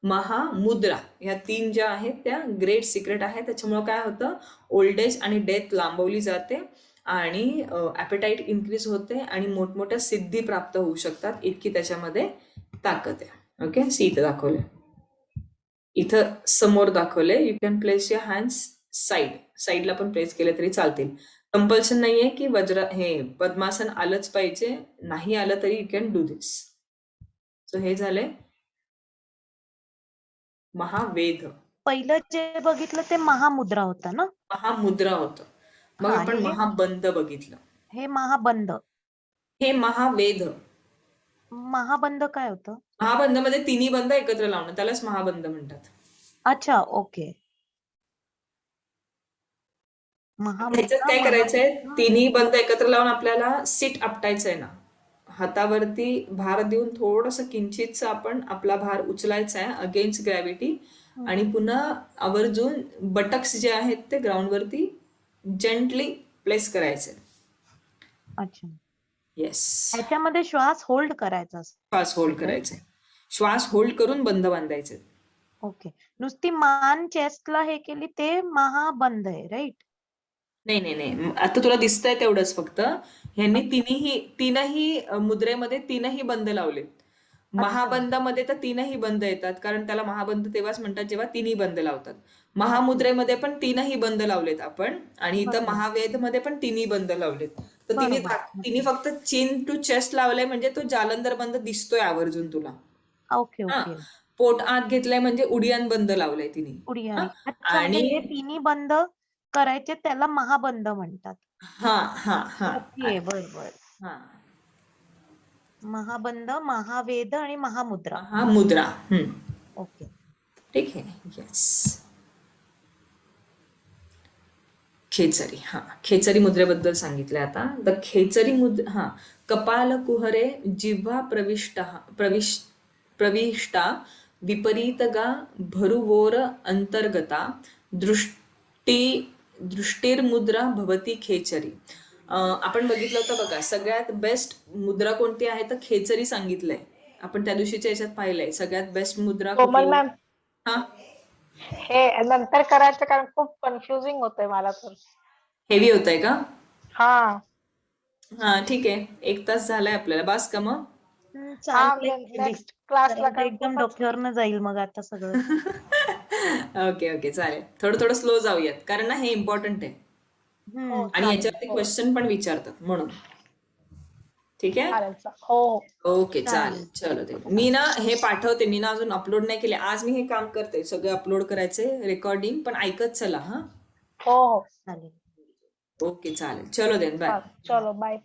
Speaker 1: महामुद्रा, ह्या 3 ज्या आहेत त्या ग्रेट सिक्रेट आहेत. त्याच्यामुळे काय होतं, ओल्ड एज आणि डेथ लांबवली जाते आणि ॲपेटाईट इन्क्रीज होते आणि मोठमोठ्या सिद्धी प्राप्त होऊ शकतात, इतकी त्याच्यामध्ये ताकद आहे. ओके, सी इथं दाखवले, इथं समोर दाखवले. You can place your hands साईडला पण प्लेस केले तरी चालतील. कंपल्शन नाहीये की हे पद्मासन आलंच पाहिजे, नाही आलं तरी you can do this. So हे झाले महावेद.
Speaker 2: पहिलं जे बघितलं ते महामुद्रा होता ना?
Speaker 1: महामुद्रा होतं. मग
Speaker 2: हा,
Speaker 1: आपण
Speaker 2: हे
Speaker 1: महाबंद बघितलं.
Speaker 2: हे महाबंद.
Speaker 1: हे महावेद.
Speaker 2: महाबंद काय होतं?
Speaker 1: महाबंदमध्ये तिन्ही बंद एकत्र लावणं, त्यालाच महाबंद म्हणतात.
Speaker 2: अच्छा, ओके.
Speaker 1: ह्याच्यात
Speaker 2: महामुद्रा,
Speaker 1: काय करायचंय,
Speaker 2: महाबंद.
Speaker 1: तिन्ही बंद एकत्र लावून आपल्याला सीट आपटायचंय ना, हातावरती भार देऊन थोडंसं किंचितचं आपण आपला भार उचलायचा आहे अगेन्स्ट ग्रॅव्हिटी, आणि पुन्हा आवर्जून बटक्स जे आहेत ते ग्राउंडवरती जेंटली प्लेस करायचे.
Speaker 2: अच्छा,
Speaker 1: येस,
Speaker 2: ह्याच्यामध्ये श्वास होल्ड करायचा असतो.
Speaker 1: श्वास होल्ड करायचे, श्वास होल्ड करून बंद बांधायचे.
Speaker 2: ओके. नुसती मान चेस्टला हे केली ते महाबंद आहे, राईट?
Speaker 1: नाही नाही नाही, आता तुला दिसतंय तेवढंच फक्त. ह्यांनी तीनही मुद्रेमध्ये तीनही बंद लावले. महाबंदामध्ये तर तीनही बंद येतात, कारण त्याला महाबंद तेव्हाच म्हणतात जेव्हा तिन्ही बंद लावतात. महामुद्रेमध्ये पण तीनही बंद लावलेत आपण, आणि इथं महावेदमध्ये पण तिन्ही बंद लावलेत. तर तिन्ही फक्त चिन टू चेस्ट लावलंय, म्हणजे तो जालंधर बंद दिसतोय आवर्जून तुला.
Speaker 2: ओके
Speaker 1: हा,
Speaker 2: ओके.
Speaker 1: पोट आत घेतलंय म्हणजे उडियान बंद लावलंय तिन्ही.
Speaker 2: उडियानी. अच्छा, म्हणजे
Speaker 1: आणि
Speaker 2: हे तिन्ही बंद करायचे त्याला महाबंद म्हणतात.
Speaker 1: हा हा हा
Speaker 2: ओके, बरोबर.
Speaker 1: हा,
Speaker 2: महाबंद, महावेद आणि महामुद्रा.
Speaker 1: महामुद्रा.
Speaker 2: ओके.
Speaker 1: ठीक आहे, येस. खेचरी. हा, खेचरी मुद्रेबद्दल सांगितलंय आता. द खेचरी मुद्रा, कपाल कुहरे जिव्हा प्रविष्टा विपरीतगा भरुवोर अंतर्गता दृष्टिर्मुद्रा भवती खेचरी. आपण बघितलं होतं बघा, सगळ्यात बेस्ट मुद्रा कोणती आहे तर खेचरी सांगितलंय आपण त्या दिवशीच्या याच्यात पाहिलंय. सगळ्यात बेस्ट मुद्रा
Speaker 3: कोमल मॅम,
Speaker 1: हा,
Speaker 3: हे नंतर करायचं कारण खूप कन्फ्युजिंग होतंय मला तर.
Speaker 1: हेवी होतंय का?
Speaker 3: हा
Speaker 1: हा, ठीक आहे, 1 तास झालाय आपल्याला, बास का मग?
Speaker 3: नेक्स्ट क्लासला
Speaker 2: एकदम डोक्यावरनं जाईल मग आता सगळं.
Speaker 1: ओके ओके, चालेल. थोडं स्लो जाऊयात, कारण ना हे इम्पॉर्टंट आहे आणि याच्यावरती क्वेश्चन पण विचारतात म्हणून. ठीक आहे,
Speaker 3: हो.
Speaker 1: ओके, चालेल. चलो, ते मी ना हे पाठवते, मी ना अजून अपलोड नाही केले. आज मी हे काम करते, सगळं अपलोड करायचे रेकॉर्डिंग, पण ऐकत चला. हा,
Speaker 3: हो
Speaker 2: चालेल.
Speaker 1: ओके, चालेल. चलो देन, बाय.
Speaker 3: चलो बाय.